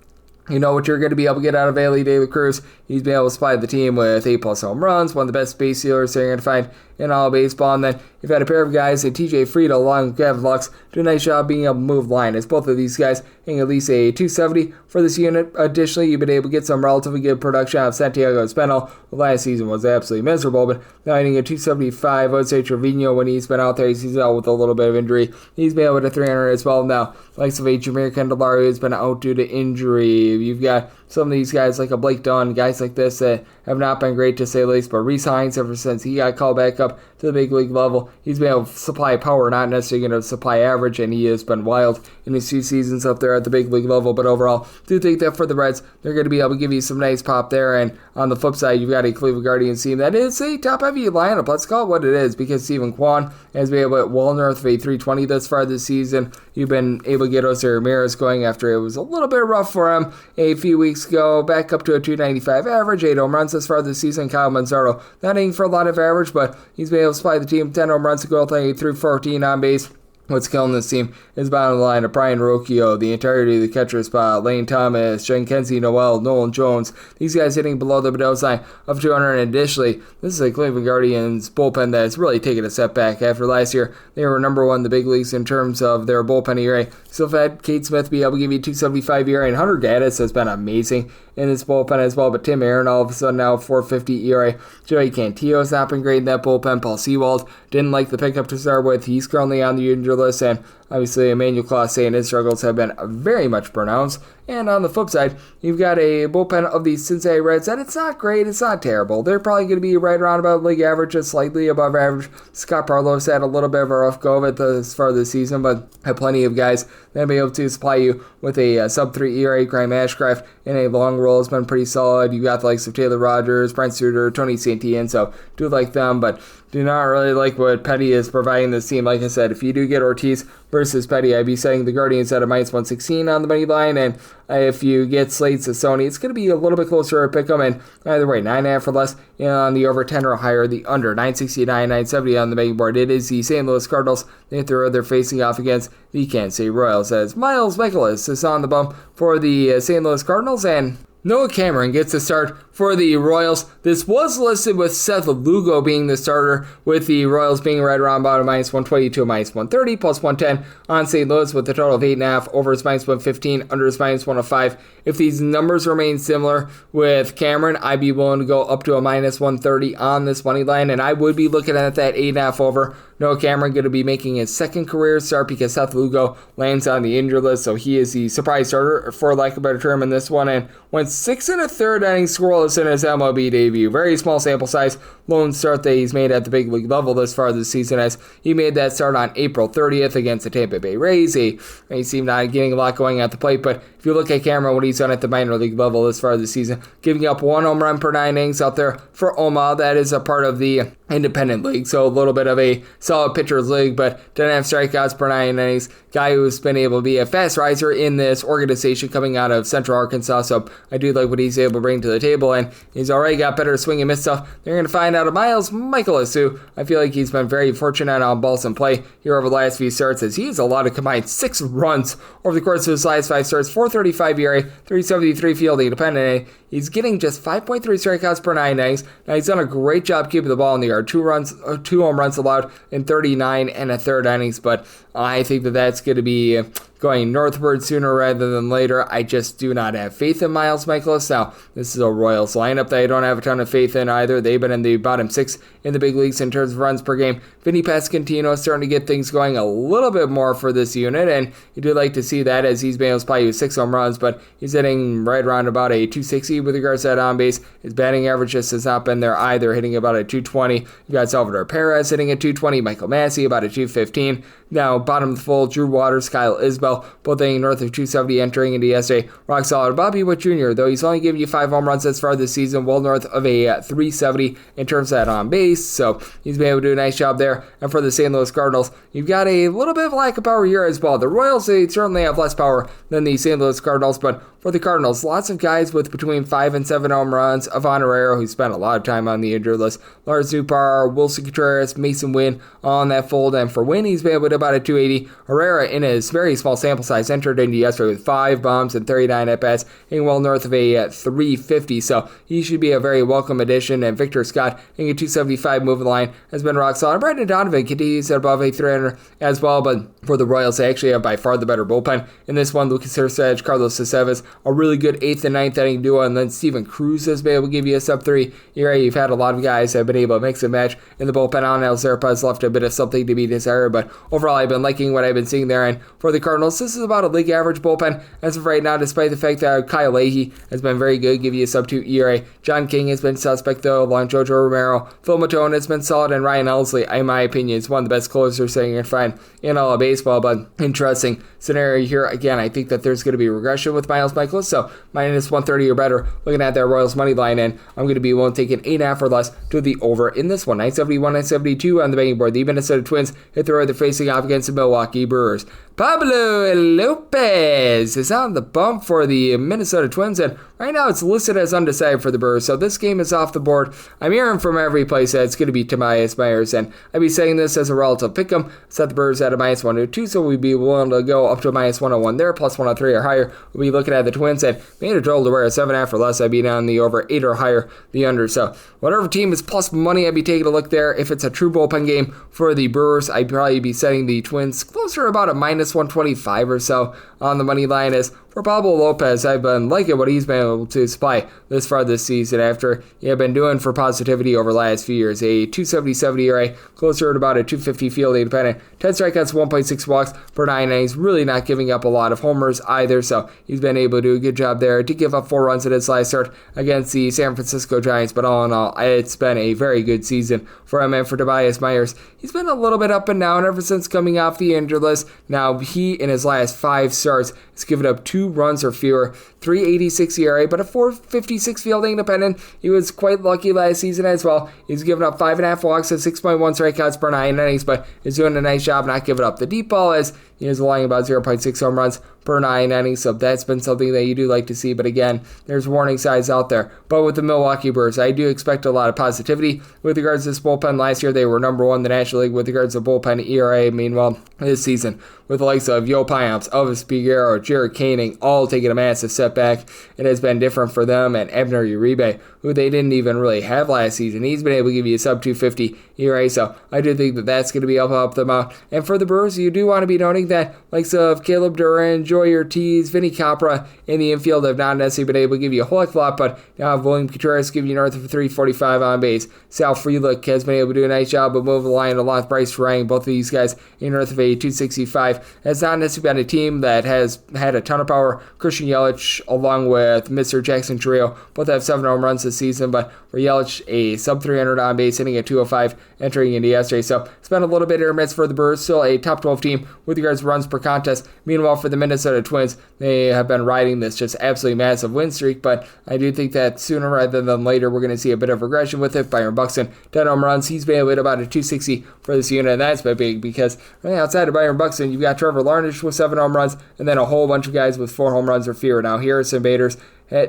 you know what you're going to be able to get out of Elly De La Cruz. He's been able to supply the team with 8+ home runs, one of the best base stealers they're going to find in all of baseball. And then you've had a pair of guys, TJ Friedl along with Gavin Lux, do a nice job being able to move line, as both of these guys hitting at least a 270 for this unit. Additionally, you've been able to get some relatively good production out of Santiago Espinal. Last season was absolutely miserable, but now hitting a 275. I would say Trevino, when he's been out there, he's out with a little bit of injury. He's been able to 300 as well. Now, likes of Jameer Candelario has been out due to injury. You've got some of these guys like a Blake Dunn, guys like this that have not been great to say the least, but Rhys Hines, ever since he got called back up to the big league level, he's been able to supply power, not necessarily going to supply average, and he has been wild in his 2 seasons up there at the big league level. But overall, do think that for the Reds, they're going to be able to give you some nice pop there. And on the flip side, you've got a Cleveland Guardians team that is a top-heavy lineup. Let's call it what it is, because Stephen Kwan has been able to well north of a 320 thus far this season. You've been able to get Jose Ramirez going after it was a little bit rough for him a few weeks ago, back up to a 295 average, 8 home runs thus far this season. Kyle Manzardo, not hitting for a lot of average, but he's been able to supply the team 10 home runs to go with a 314 on base. What's killing this team is bottom line of Brian Rocchio, the entirety of the catcher spot, Lane Thomas, Kenzie Noel, Nolan Jones. These guys hitting below the Bedell sign of 200. And additionally, this is a Cleveland Guardians bullpen that's really taken a step back after last year. They were number one in the big leagues in terms of their bullpen ERA. Still had Kate Smith be able to give you 275 ERA, and Hunter Gaddis has been amazing in this bullpen as well. But Tim Aaron all of a sudden now 450 ERA. Joey Cantillo's not been great in that bullpen. Paul Sewald didn't like the pickup to start with. He's currently on the injured list, and obviously Emmanuel Clase and his struggles have been very much pronounced. And on the flip side, you've got a bullpen of the Cincinnati Reds that it's not great, it's not terrible. They're probably going to be right around about league average, just slightly above average. Scott Parlos had a little bit of a rough go of it as far as the season, but have plenty of guys that will be able to supply you with a sub-3 ERA. Graham Ashcraft in a long roll has been pretty solid. You got the likes of Taylor Rogers, Brent Suter, Tony Santillan, so do like them, but do not really like what Petty is providing this team. Like I said, if you do get Ortiz versus Petty, I'd be setting the Guardians at a minus 116 on the money line, and if you get Slade Sassoni, it's going to be a little bit closer to pick them, and either way, 9.5 or less on the over 10 or higher, the under 969, 970 on the betting board. It is the St. Louis Cardinals that they're facing off against the Kansas City Royals, as Miles Mikolas is on the bump for the St. Louis Cardinals, and Noah Cameron gets the start for the Royals. This was listed with Seth Lugo being the starter, with the Royals being right around about a minus 120 to a minus 130, plus 110 on St. Louis with a total of 8.5, over is minus 115, under is minus 105. If these numbers remain similar with Cameron, I'd be willing to go up to a minus 130 on this money line, and I would be looking at that 8.5 over. Noah Cameron going to be making his second career start because Seth Lugo lands on the injured list, so he is the surprise starter, for lack of a better term, in this one, and went 6 1/3 innings scoreless in his MLB debut. Very small sample size, lone start that he's made at the big league level this far this season, as he made that start on April 30th against the Tampa Bay Rays. He seemed not getting a lot going at the plate, but if you look at Cameron, what he's done at the minor league level this far this season, giving up 1 home run per 9 innings out there for Omaha. That is a part of the independent league, so a little bit of a solid pitcher's league, but doesn't have strikeouts per 9 innings. Guy who's been able to be a fast riser in this organization coming out of Central Arkansas, so I do like what he's able to bring to the table, and he's already got better swing and miss stuff. They're going to find out of Miles Mikolas, who I feel like he's been very fortunate on balls in play here over the last few starts, as he has allowed to combine 6 runs over the course of his last 5 starts, 435 ERA, 373 fielding independent. He's getting just 5.3 strikeouts per 9 innings. Now, he's done a great job keeping the ball in the yard. 2 home runs allowed in 39 1/3 innings, but I think that's going to be going northward sooner rather than later. I just do not have faith in Miles Mikolas. Now, this is a Royals lineup that I don't have a ton of faith in either. They've been in the bottom 6 in the big leagues in terms of runs per game. Vinny Pasquantino is starting to get things going a little bit more for this unit, and you do like to see that, as he's been able to supply you 6 home runs, but he's hitting right around about a 260 with regards to that on base. His batting average just has not been there either, hitting about a 220. You got Salvador Perez hitting a 220, Michael Massey about a 215. Now, bottom of the fold, Drew Waters, Kyle Isbell, both hitting north of 270 entering into yesterday. Rock solid Bobby Witt Jr., though he's only given you 5 home runs thus far this season, well north of a 370 in terms of that on base, so he's been able to do a nice job there. And for the St. Louis Cardinals, you've got a little bit of lack of power here as well. The Royals, they certainly have less power than the St. Louis Cardinals, but for the Cardinals, lots of guys with between 5 and 7 home runs. Ivan Herrera, who spent a lot of time on the injured list. Lars Nootbaar, Wilson Contreras, Mason Wynn on that fold. And for Wynn, he's been able to about a 280. Herrera, in his very small sample size, entered into yesterday with 5 bombs and 39 at-bats, hitting well north of a 350. So he should be a very welcome addition. And Victor Scott, hitting a 275 moving line, has been rock solid. Brandon Donovan continues at above a 300 as well. But for the Royals, they actually have by far the better bullpen. In this one, Lucas Hurstad, Carlos Aceves, a really good 8th and 9th inning duo, and then Steven Cruz has been able to give you a sub-3 ERA. You've had a lot of guys that have been able to mix and match in the bullpen. Anel Zerpa has left a bit of something to be desired, but overall I've been liking what I've been seeing there. And for the Cardinals, this is about a league average bullpen as of right now, despite the fact that Kyle Leahy has been very good, give you a sub-2 ERA. John King has been suspect though, along Jojo Romero. Phil Matone has been solid, and Ryan Elsley, in my opinion, is one of the best closers sitting in front in all of baseball. But interesting scenario here. Again, I think that there's going to be regression with Miles Mikolas, so minus 130 or better, looking at that Royals money line, and I'm going to be willing to take an 8.5 or less to the over in this one. 971, 972 on the betting board. The Minnesota Twins hit the road. They're facing off against the Milwaukee Brewers. Pablo Lopez is on the bump for the Minnesota Twins, and right now it's listed as undecided for the Brewers, so this game is off the board. I'm hearing from every place that it's going to be Tobias Myers, and I'd be saying this as a relative pick'em. Set the Brewers at a minus 102, so we'd be willing to go up to a minus 101 there, plus 103 or higher. We'll be looking at the Twins, and made a total to wear a 7.5 or less. I'd be down the over 8 or higher, the under. So whatever team is plus money, I'd be taking a look there. If it's a true bullpen game for the Brewers, I'd probably be setting the Twins closer to about a minus 125 or so on the money line. As for Pablo Lopez, I've been liking what he's been able to supply this far this season after been doing for positivity over the last few years. A 277 ERA, closer to about a 250 fielding dependent. 10 strikeouts, 1.6 walks per 9 innings. Really not giving up a lot of homers either, so he's been able to do a good job there. Did give up 4 runs in his last start against the San Francisco Giants, but all in all, it's been a very good season for him. And for Tobias Myers, he's been a little bit up and down ever since coming off the injured list. Now, he, in his last 5 starts, has given up 2 runs or fewer, 3.86 ERA, but a 4.56 fielding independent. He was quite lucky last season as well. He's given up 5.5 walks and 6.1 strikeouts per 9 innings, but is doing a nice job not giving up the deep ball, as he is allowing about 0.6 home runs per 9 innings, so that's been something that you do like to see. But again, there's warning signs out there. But with the Milwaukee Brewers, I do expect a lot of positivity with regards to this bullpen. Last year, they were number 1 in the National League with regards to bullpen ERA. Meanwhile, this season, with the likes of Yo Payamps, Elvis Figueroa, Jared Koenig, all taking a massive setback, it has been different for them. And Abner Uribe, who they didn't even really have last season, he's been able to give you a sub 250 ERA, so I do think that that's going to be able to help them out. And for the Brewers, you do want to be noting that likes of Caleb Duran, Joey Ortiz, Vinny Capra in the infield have not necessarily been able to give you a whole heck of a lot, but now William Contreras give you north of 345 on base. Sal Frelick has been able to do a nice job of moving the line along with Bryce Rang, both of these guys in north of a 265. It's not necessarily been a team that has had a ton of power. Christian Yelich, along with Mr. Jackson Trio, both have 7 home runs this season, but for Yelich, a sub 300 on base, hitting at 205 entering into yesterday. So it's been a little bit hit or miss for the Brewers. Still a top 12 team with regards to runs per contest. Meanwhile, for the Minnesota Twins, they have been riding this just absolutely massive win streak, but I do think that sooner rather than later, we're going to see a bit of regression with it. Byron Buxton, 10 home runs. He's been able to hit about a 260 for this unit, and that's been big because right outside of Byron Buxton, you've got Trevor Larnach with 7 home runs, and then a whole bunch of guys with 4 home runs or fewer. Now, Harrison Bader's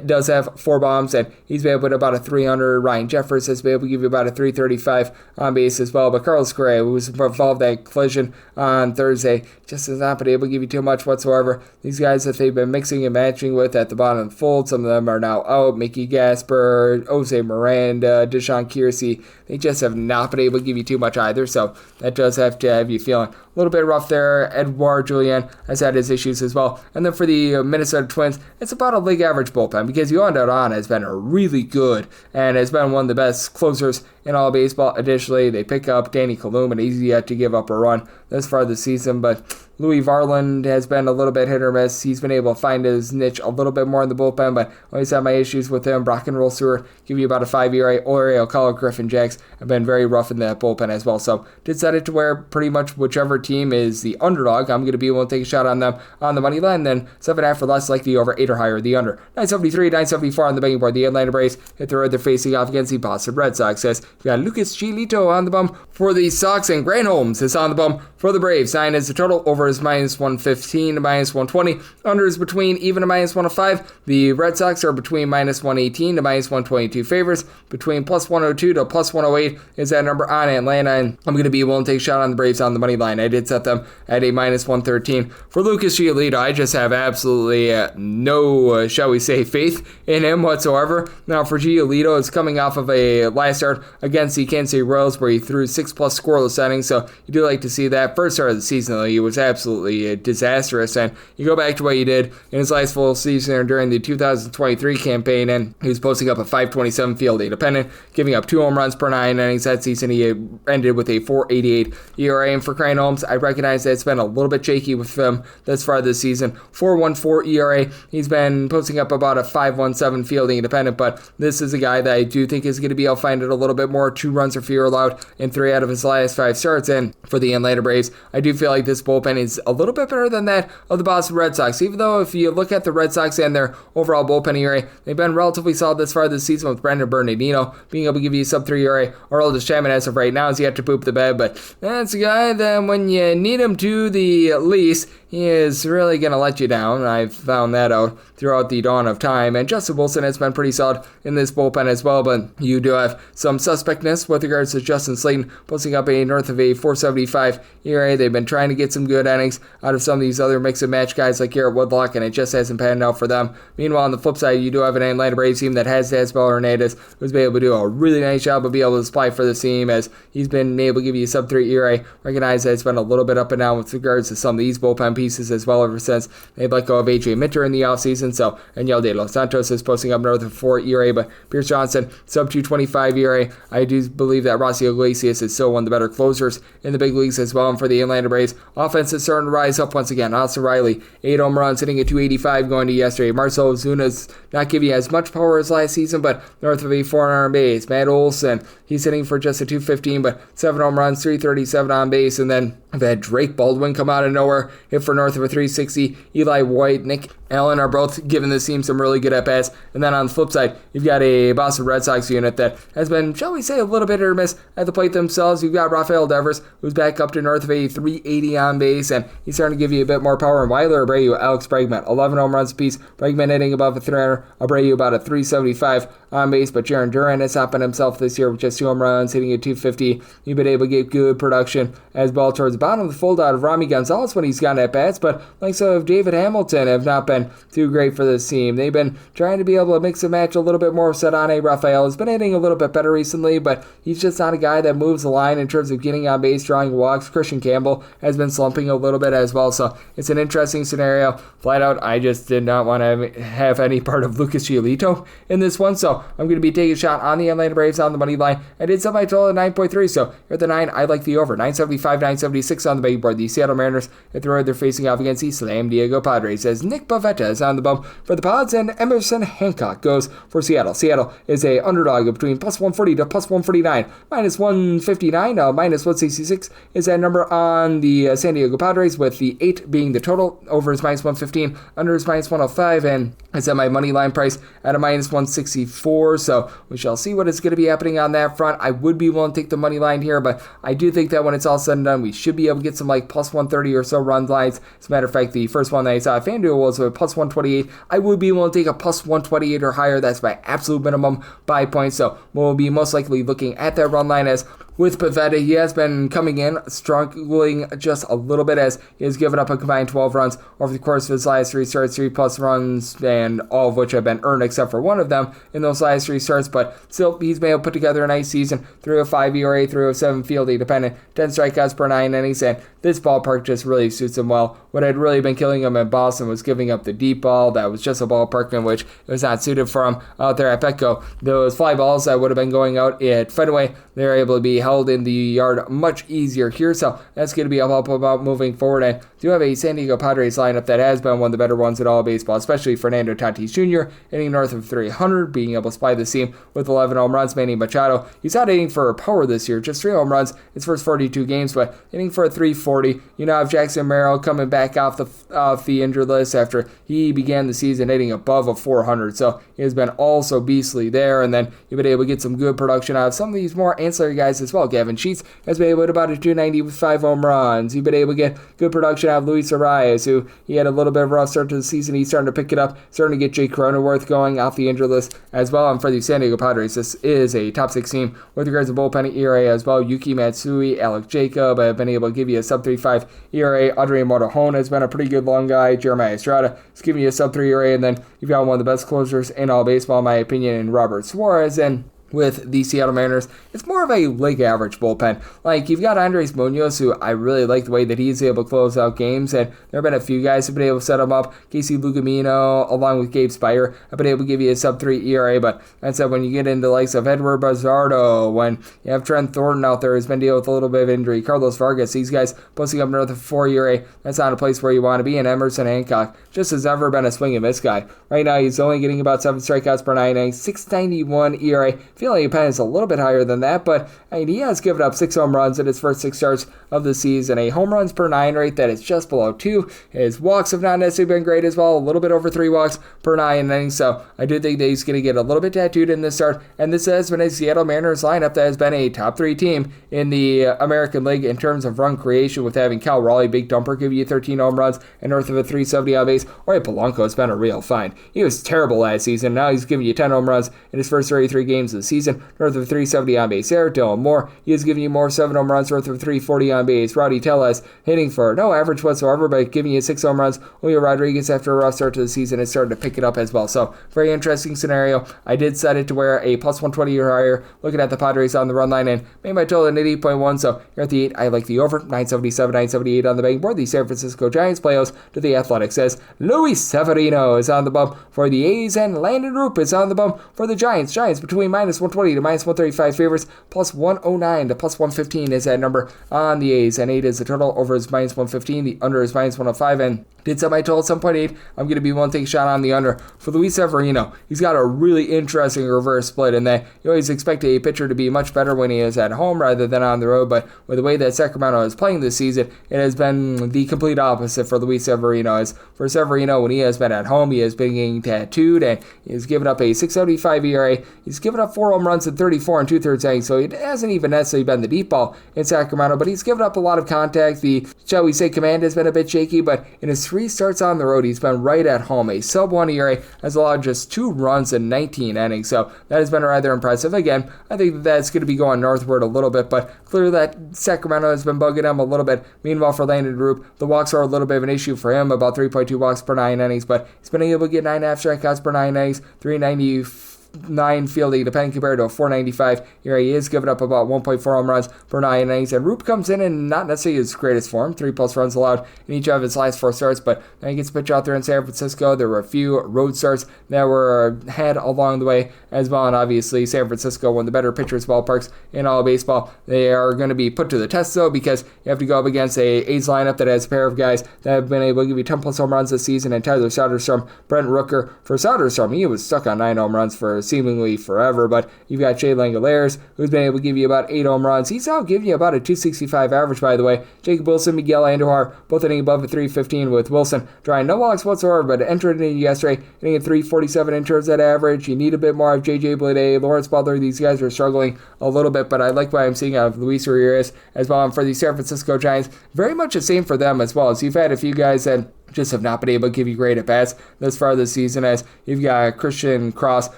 does have 4 bombs, and he's been able to put about a 300. Ryan Jeffers has been able to give you about a 335 on base as well. But Carlos Correa, who was involved in that collision on Thursday, just has not been able to give you too much whatsoever. These guys that they've been mixing and matching with at the bottom of the fold, some of them are now out. Mickey Gasper, Jose Miranda, Deshaun Kiersey, they just have not been able to give you too much either. So that does have to have you feeling a little bit rough there. Edouard Julien has had his issues as well. And then for the Minnesota Twins, it's about a league average bullpen because Yohan Duran has been really good and has been one of the best closers in all baseball. Additionally, they pick up Danny Kalum, and he's yet to give up a run this far this season, but Louis Varland has been a little bit hit or miss. He's been able to find his niche a little bit more in the bullpen, but always had my issues with him. Brock and Roll Stewart give you about a 5 ERA. Oriel, Collar, Griffin, Jacks have been very rough in that bullpen as well. So did set it to where pretty much whichever team is the underdog, I'm going to be able to take a shot on them on the money line. Then 7.5 or less, like the over, 8 or higher, the under. 973, 974 on the betting board. The Atlanta Braves hit the road. They're facing off against the Boston Red Sox. As we got Lucas Giolito on the bum for the Sox, and Grant Holmes is on the bum for the Braves. 9 is the total. Over is minus 115 to minus 120. Under is between even to minus 105. The Red Sox are between minus 118 to minus 122 favors. Between plus 102 to plus 108 is that number on Atlanta, and I'm going to be willing to take a shot on the Braves on the money line. I did set them at a minus 113. For Lucas Giolito, I just have absolutely no, shall we say, faith in him whatsoever. Now, for Giolito, it's coming off of a last start against the Kansas City Royals where he threw 6+ scoreless innings, so you do like to see that. First start of the season, though, he was absolutely disastrous, and you go back to what he did in his last full season during the 2023 campaign, and he was posting up a 527 field independent, giving up 2 home runs per 9 innings that season. He ended with a 4.88 ERA, and for Grant Holmes, I recognize that it's been a little bit shaky with him this far this season. 4.14 ERA, he's been posting up about a 5.17 fielding independent, but this is a guy that I do think is going to be able to find it a little bit more. 2 runs or fewer allowed in 3 out of his last 5 starts, and for the Atlanta Braves, Braves, I do feel like this bullpen is a little bit better than that of the Boston Red Sox, even though if you look at the Red Sox and their overall bullpen ERA, they've been relatively solid this far this season, with Brandon Bernardino being able to give you a sub-3 ERA. Aroldis Chapman, as of right now, is yet to poop the bed, but that's a guy that when you need him to the least, he is really going to let you down. I've found that out throughout the dawn of time. And Justin Wilson has been pretty solid in this bullpen as well, but you do have some suspectness with regards to Justin Slayton, posting up a north of a 4.75 ERA. They've been trying to get some good innings out of some of these other mix-and-match guys like Garrett Woodlock, and it just hasn't panned out for them. Meanwhile, on the flip side, you do have an Atlanta Braves team that has Dasbell Hernandez, who's been able to do a really nice job of being able to supply for the team, as he's been able to give you a sub-3 ERA. Recognize that it's been a little bit up and down with regards to some of these bullpen pieces as well ever since they've let go of A.J. Minter in the offseason. So, Daniel De Los Santos is posting up north of 4 ERA, but Pierce Johnson, sub 2.25 ERA. I do believe that Rossi Iglesias is still one of the better closers in the big leagues as well. And for the Atlanta Braves, offense is starting to rise up once again. Austin Riley, 8 home runs, hitting at 285 going to yesterday. Marcell Ozuna's not giving you as much power as last season, but north of a 400 on base. Matt Olson, he's hitting for just a 215, but 7 home runs, 337 on base. And then I've had Drake Baldwin come out of nowhere, hit for north of a 360. Eli White, Nick Allen are both giving this team some really good at-bats. And then on the flip side, you've got a Boston Red Sox unit that has been, shall we say, a little bit hit or miss at the plate themselves. You've got Rafael Devers, who's back up to north of a 380 on base, and he's starting to give you a bit more power. And Weiler Abreu, Alex Bregman, 11 home runs apiece. Bregman hitting above a 300, Abreu about a 375 on base, but Jarren Duran has not been himself this year with just 2 home runs, hitting at 250. You've been able to get good production as ball towards the bottom of the fold out of Rami Gonzalez when he's gotten at bats, but like so of David Hamilton have not been too great for this team. They've been trying to be able to mix and match a little bit more. Sedane Rafael has been hitting a little bit better recently, but he's just not a guy that moves the line in terms of getting on base, drawing walks. Christian Campbell has been slumping a little bit as well, so it's an interesting scenario. Flat out, I just did not want to have any part of Lucas Giolito in this one, so I'm going to be taking a shot on the Atlanta Braves on the money line. I did set my total at 9.3, so here at the 9, I like the over. 975, 976 on the betting board. The Seattle Mariners at the road, they're facing off against the San Diego Padres, as Nick Pivetta is on the bump for the Pods, and Emerson Hancock goes for Seattle. Seattle is a underdog of between plus 140 to plus 149, minus 159, minus 166 is that number on the San Diego Padres, with the 8 being the total. Over is minus 115, under is minus 105, and I set my money line price at a minus 164, so we shall see what is going to be happening on that front. I would be willing to take the money line here, but I do think that when it's all said and done, we should be able to get some like plus 130 or so run lines. As a matter of fact, the first one that I saw at FanDuel was a plus 128. I would be willing to take a plus 128 or higher. That's my absolute minimum buy point, so we'll be most likely looking at that run line. As with Pivetta, he has been coming in, struggling just a little bit, as he has given up a combined 12 runs over the course of his last 3 starts, 3+ runs, and all of which have been earned except for one of them in those last 3 starts, but still, he's been able to put together a nice season. 305 ERA, 307 fielding dependent, 10 strikeouts per 9 innings, and this ballpark just really suits him well. What had really been killing him in Boston was giving up the deep ball. That was just a ballpark in which it was not suited for him out there at Petco. Those fly balls that would have been going out at Fenway, they're able to be held in the yard much easier here, so that's going to be a help about moving forward. And do have a San Diego Padres lineup that has been one of the better ones in all of baseball, especially Fernando Tatis Jr. hitting north of 300, being able to supply the team with 11 home runs. Manny Machado, he's not hitting for power this year, just 3 home runs his first 42 games, but hitting for a 340. You now have Jackson Merrill coming back off the injured list after he began the season hitting above a 400, so he has been also beastly there. And then you've been able to get some good production out of some of these more ancillary guys as well. Gavin Sheets has been able to hit about a 290 with 5 home runs. You've been able to get good production out of Luis Arias, who he had a little bit of a rough start to the season. He's starting to pick it up, starting to get Jake Cronenworth going off the injured list as well. And for the San Diego Padres, this is a top 6 team with regards to bullpen ERA as well. Yuki Matsui, Alec Jacob have been able to give you a sub-3.5 ERA. Adrian Morejon has been a pretty good long guy. Jeremiah Estrada is giving you a sub-3 ERA. And then you've got one of the best closers in all baseball, in my opinion, in Robert Suarez. And with the Seattle Mariners, it's more of a league average bullpen. Like, you've got Andres Munoz, who I really like the way that he's able to close out games, and there have been a few guys who have been able to set him up. Casey Lugumino, along with Gabe Spire, have been able to give you a sub-3 ERA, but that said, when you get into the likes of Edward Bazardo, when you have Trent Thornton out there who's been dealing with a little bit of injury, Carlos Vargas, these guys posting up north of 4 ERA, that's not a place where you want to be. And Emerson Hancock just has never been a swing and miss guy. Right now, he's only getting about 7 strikeouts per 9 innings, 6.91 ERA, feeling pen is a little bit higher than that, but I mean, he has given up 6 home runs in his first 6 starts of the season, a home runs per 9 rate that is just below 2. His walks have not necessarily been great as well, a little bit over 3 walks per 9 innings, so I do think that he's going to get a little bit tattooed in this start, and this has been a Seattle Mariners lineup that has been a top 3 team in the American League in terms of run creation, with having Cal Raleigh, big dumper, give you 13 home runs and north of a 370 on base. Or Polanco has been a real find. He was terrible last season. Now he's giving you 10 home runs in his first 33 games of the season, north of 370 on base. There, Dylan Moore, he is giving you more 7 home runs, north of 340 on base. Rowdy Tellez hitting for no average whatsoever, but giving you 6 home runs. Julio Rodriguez, after a rough start to the season, is starting to pick it up as well. So very interesting scenario. I did set it to where a plus 120 or higher, looking at the Padres on the run line, and made my total at 8.1. So here at the 8, I like the over 977, 978 on the betting board. The San Francisco Giants playoffs to the Athletic says Luis Severino is on the bump for the A's, and Landon Roop is on the bump for the Giants. Giants between minus 120 to minus 135 favorites, plus 109 to plus 115 is that number on the A's, and 8 is the total. Over is minus 115, the under is minus 105, and did set my total at 7.8. I'm going to be one take shot on the under for Luis Severino. He's got a really interesting reverse split in that you always expect a pitcher to be much better when he is at home rather than on the road, but with the way that Sacramento is playing this season, it has been the complete opposite for Luis Severino. As for Severino, when he has been at home, he has been getting tattooed, and he's given up a 6.75 ERA. He's given up 4 home runs in 34 and 2/3 innings, so it hasn't even necessarily been the deep ball in Sacramento, but he's given up a lot of contact. The, shall we say, command has been a bit shaky, but in his 3 starts on the road, he's been right at home. A sub-1 ERA, has allowed just 2 runs in 19 innings, so that has been rather impressive. Again, I think that's going to be going northward a little bit, but clearly that Sacramento has been bugging him a little bit. Meanwhile, for Landon Roop, the walks are a little bit of an issue for him, about 3.2 walks per 9 innings, but he's been able to get 9.5 strikeouts per 9 innings, 399 fielding, depending compared to a 4.95 ERA. He is giving up about 1.4 home runs per 9 innings, and Roop comes in not necessarily his greatest form, 3+ runs allowed in each of his last 4 starts, but then he gets pitched out there in San Francisco. There were a few road starts that were had along the way as well, and obviously San Francisco, one of the better pitchers ballparks in all of baseball. They are going to be put to the test though, because you have to go up against a A's lineup that has a pair of guys that have been able to give you 10+ home runs this season, and Tyler Soderstrom, Brent Rooker. For Soderstrom, he was stuck on 9 home runs for seemingly forever, but you've got Shea Langoliers, who's been able to give you about 8 home runs. He's now giving you about a 265 average, by the way. Jacob Wilson, Miguel Andujar, both hitting above a 315, with Wilson drawing no walks whatsoever, but entered in yesterday, hitting a 347 in terms of that average. You need a bit more of JJ Bleday, Lawrence Butler. These guys are struggling a little bit, but I like what I'm seeing out of Luis Urias as well. And for the San Francisco Giants, very much the same for them as well. So you've had a few guys that just have not been able to give you great at-bats this far this season, as you've got Christian Cross,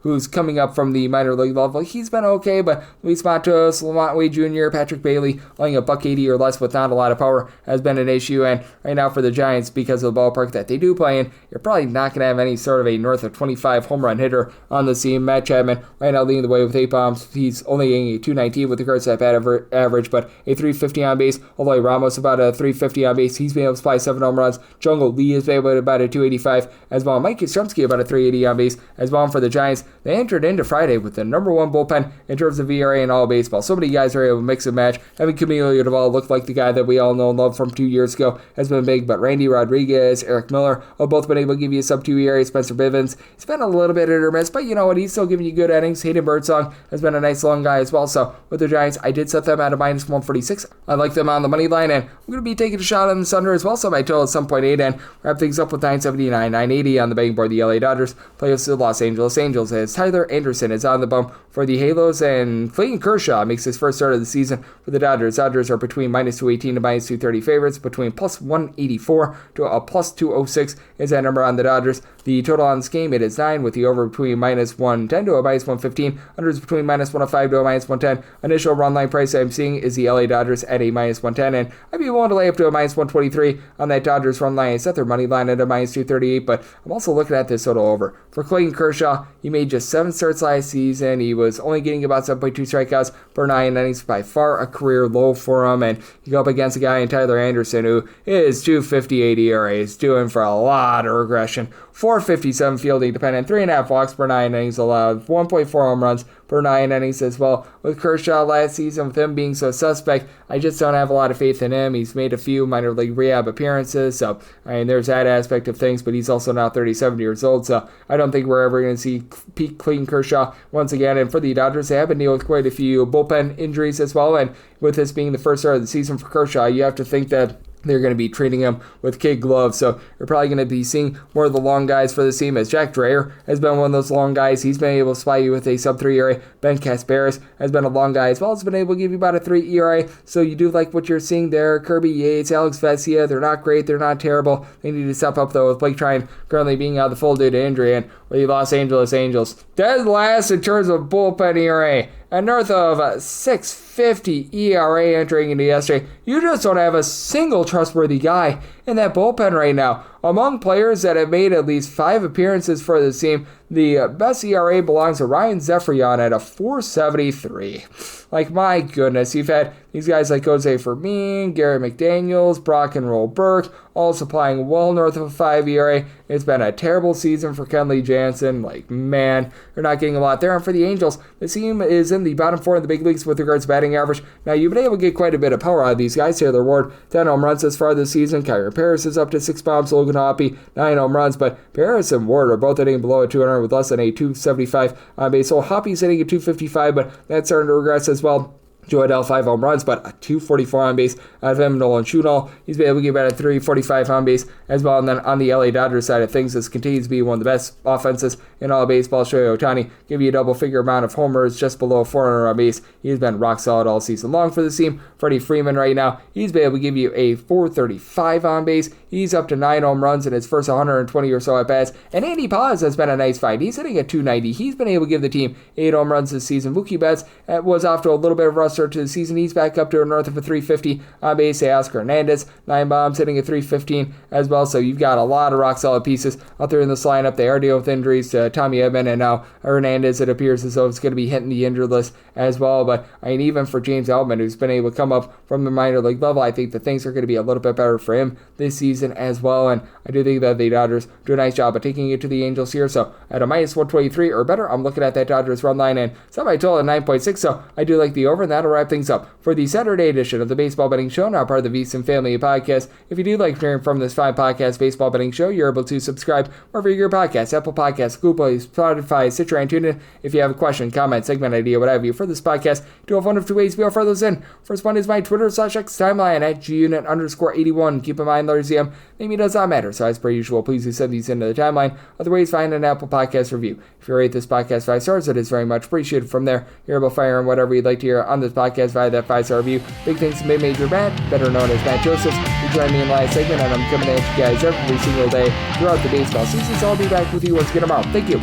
who's coming up from the minor league level. He's been okay, but Luis Matos, Lamont Wade Jr., Patrick Bailey, only a $180 or less with not a lot of power has been an issue. And right now for the Giants, because of the ballpark that they do play in, you're probably not going to have any sort of a north of 25 home run hitter on the team. Matt Chapman right now leading the way with 8 bombs. He's only getting a 219 with regards to that bat average, but a 350 on base. Although Ramos about a 350 on base. He's been able to supply 7 home runs. Jungle Lee has been able to about a 285 as well. Mike Yastrzemski about a 380 on base as well. For the Giants, they entered into Friday with the number 1 bullpen in terms of ERA in all of baseball. So many guys are able to mix and match. Having Camilo Duvall look like the guy that we all know and love from 2 years ago has been big, but Randy Rodriguez, Eric Miller have both been able to give you a sub-2 ERA. Spencer Bivens, he's been a little bit hit or miss, but you know what, he's still giving you good innings. Hayden Birdsong has been a nice long guy as well. So with the Giants, I did set them at a minus 146. I like them on the money line, and I'm going to be taking a shot on the Thunder as well, so my total is 7.8, and wrap things up with 979, 980 on the betting board. The LA Dodgers play with the Los Angeles Angels, as Tyler Anderson is on the bump for the Halos, and Clayton Kershaw makes his first start of the season for the Dodgers. Dodgers are between minus 218 to minus 230 favorites, between plus 184 to a plus 206 is that number on the Dodgers. The total on this game, it is 9, with the over between minus 110 to a minus 115. Under is between minus 105 to a minus 110. Initial run line price I'm seeing is the LA Dodgers at a minus 110, and I'd be willing to lay up to a minus 123 on that Dodgers run line. I set their money line at a minus 238, but I'm also looking at this total over. For Clayton Kershaw, he made just 7 starts last season. He was only getting about 7.2 strikeouts per 9 innings, by far a career low for him, and you go up against a guy in Tyler Anderson who is 258 ERA, is doing for a lot of regression .457 fielding dependent, 3.5 walks per 9 innings allowed, 1.4 home runs per 9 innings as well. With Kershaw last season, with him being so suspect, I just don't have a lot of faith in him. He's made a few minor league rehab appearances, so there's that aspect of things, but he's also now 37 years old, so I don't think we're ever going to see peak clean Kershaw once again. And for the Dodgers, they have been dealing with quite a few bullpen injuries as well, and with this being the first start of the season for Kershaw, you have to think that they're going to be treating him with kid gloves. So you're probably going to be seeing more of the long guys for this team, as Jack Dreher has been one of those long guys. He's been able to supply you with a sub-3 ERA. Ben Casparis has been a long guy as well. Has been able to give you about a 3 ERA. So you do like what you're seeing there. Kirby Yates, Alex Vesia, they're not great. They're not terrible. They need to step up, though, with Blake Trine currently being out of the fold due to injury. And with the Los Angeles Angels, dead last in terms of bullpen ERA. And north of 6.50 ERA entering into yesterday. You just don't have a single trustworthy guy in that bullpen right now. Among players that have made at least 5 appearances for this team, the best ERA belongs to Ryan Zefrian at a 4.73. Like, my goodness, you've had these guys like Jose Fermin, Gary McDaniels, Brock and Roll Burke, all supplying well north of a 5 ERA. It's been a terrible season for Kenley Jansen. Like, man, you're not getting a lot there. And for the Angels, the team is in the bottom 4 in the big leagues with regards to batting average. Now, you've been able to get quite a bit of power out of these guys. Taylor Ward, 10 home runs this far this season. Kyrie Paris is up to 6 bombs. Logan Hoppe, 9 home runs. But Paris and Ward are both hitting below a 200 with less than a 275 on base. So Hoppe's hitting a 255, but that's starting to regress as well. Joe Adele, 5 home runs, but a 244 on base out of him. Nolan Schudal, he's been able to give out a 345 on base as well. And then on the LA Dodgers side of things, this continues to be one of the best offenses in all of baseball. Shohei Ohtani give you a double-figure amount of homers, just below 400 on base. He's been rock solid all season long for the team. Freddie Freeman right now, he's been able to give you a 435 on base. He's up to 9 home runs in his first 120 or so at bats. And Andy Paz has been a nice find. He's hitting at 290. He's been able to give the team 8 home runs this season. Mookie Betts was off to a little bit of a rough start to the season. He's back up to north of a 350 on base. Oscar Hernandez, 9 bombs, hitting a 315 as well. So you've got a lot of rock solid pieces out there in this lineup. They are dealing with injuries to Tommy Edman and now Hernandez. It appears as though it's going to be hitting the injured list as well. But even for James Outman, who's been able to come up from the minor league level, I think that things are going to be a little bit better for him this season as well. And I do think that the Dodgers do a nice job of taking it to the Angels here. So at a minus 123 or better, I'm looking at that Dodgers run line and somebody told at 9.6. So I do like the over, and that'll wrap things up for the Saturday edition of the Baseball Betting Show, now part of the VSiN Family Podcast. If you do like hearing from this fine podcast, Baseball Betting Show, you're able to subscribe wherever you get your podcasts, Apple Podcasts, Google Play, Spotify, Stitcher, and TuneIn. If you have a question, comment, segment idea, what have you for this podcast, do have one of 2 ways we offer those in. First one is my Twitter/X timeline at gunit_81. Keep in mind, Larry ZM, maybe it does not matter. So as per usual, please do send these into the timeline. Other ways, find an Apple Podcast review. If you rate this podcast 5 stars, it is very much appreciated. From there, you're able to fire in whatever you'd like to hear on this podcast via that 5-star review. Big thanks to Major Matt, better known as Matt Joseph, who joined me in the last segment, and I'm coming at you guys every single day throughout the baseball season. So I'll be back with you once again tomorrow. Thank you.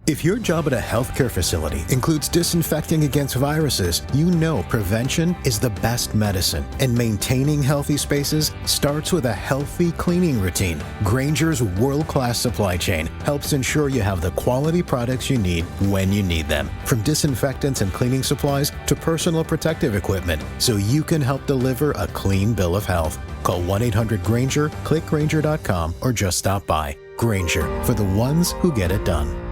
If your job at a healthcare facility includes disinfecting against viruses, you know prevention is the best medicine. And maintaining healthy spaces starts with a healthy cleaning routine. Grainger's world-class supply chain helps ensure you have the quality products you need when you need them. From disinfectants and cleaning supplies to personal protective equipment, so you can help deliver a clean bill of health. Call 1-800-GRAINGER, click Grainger.com, or just stop by. Grainger, for the ones who get it done.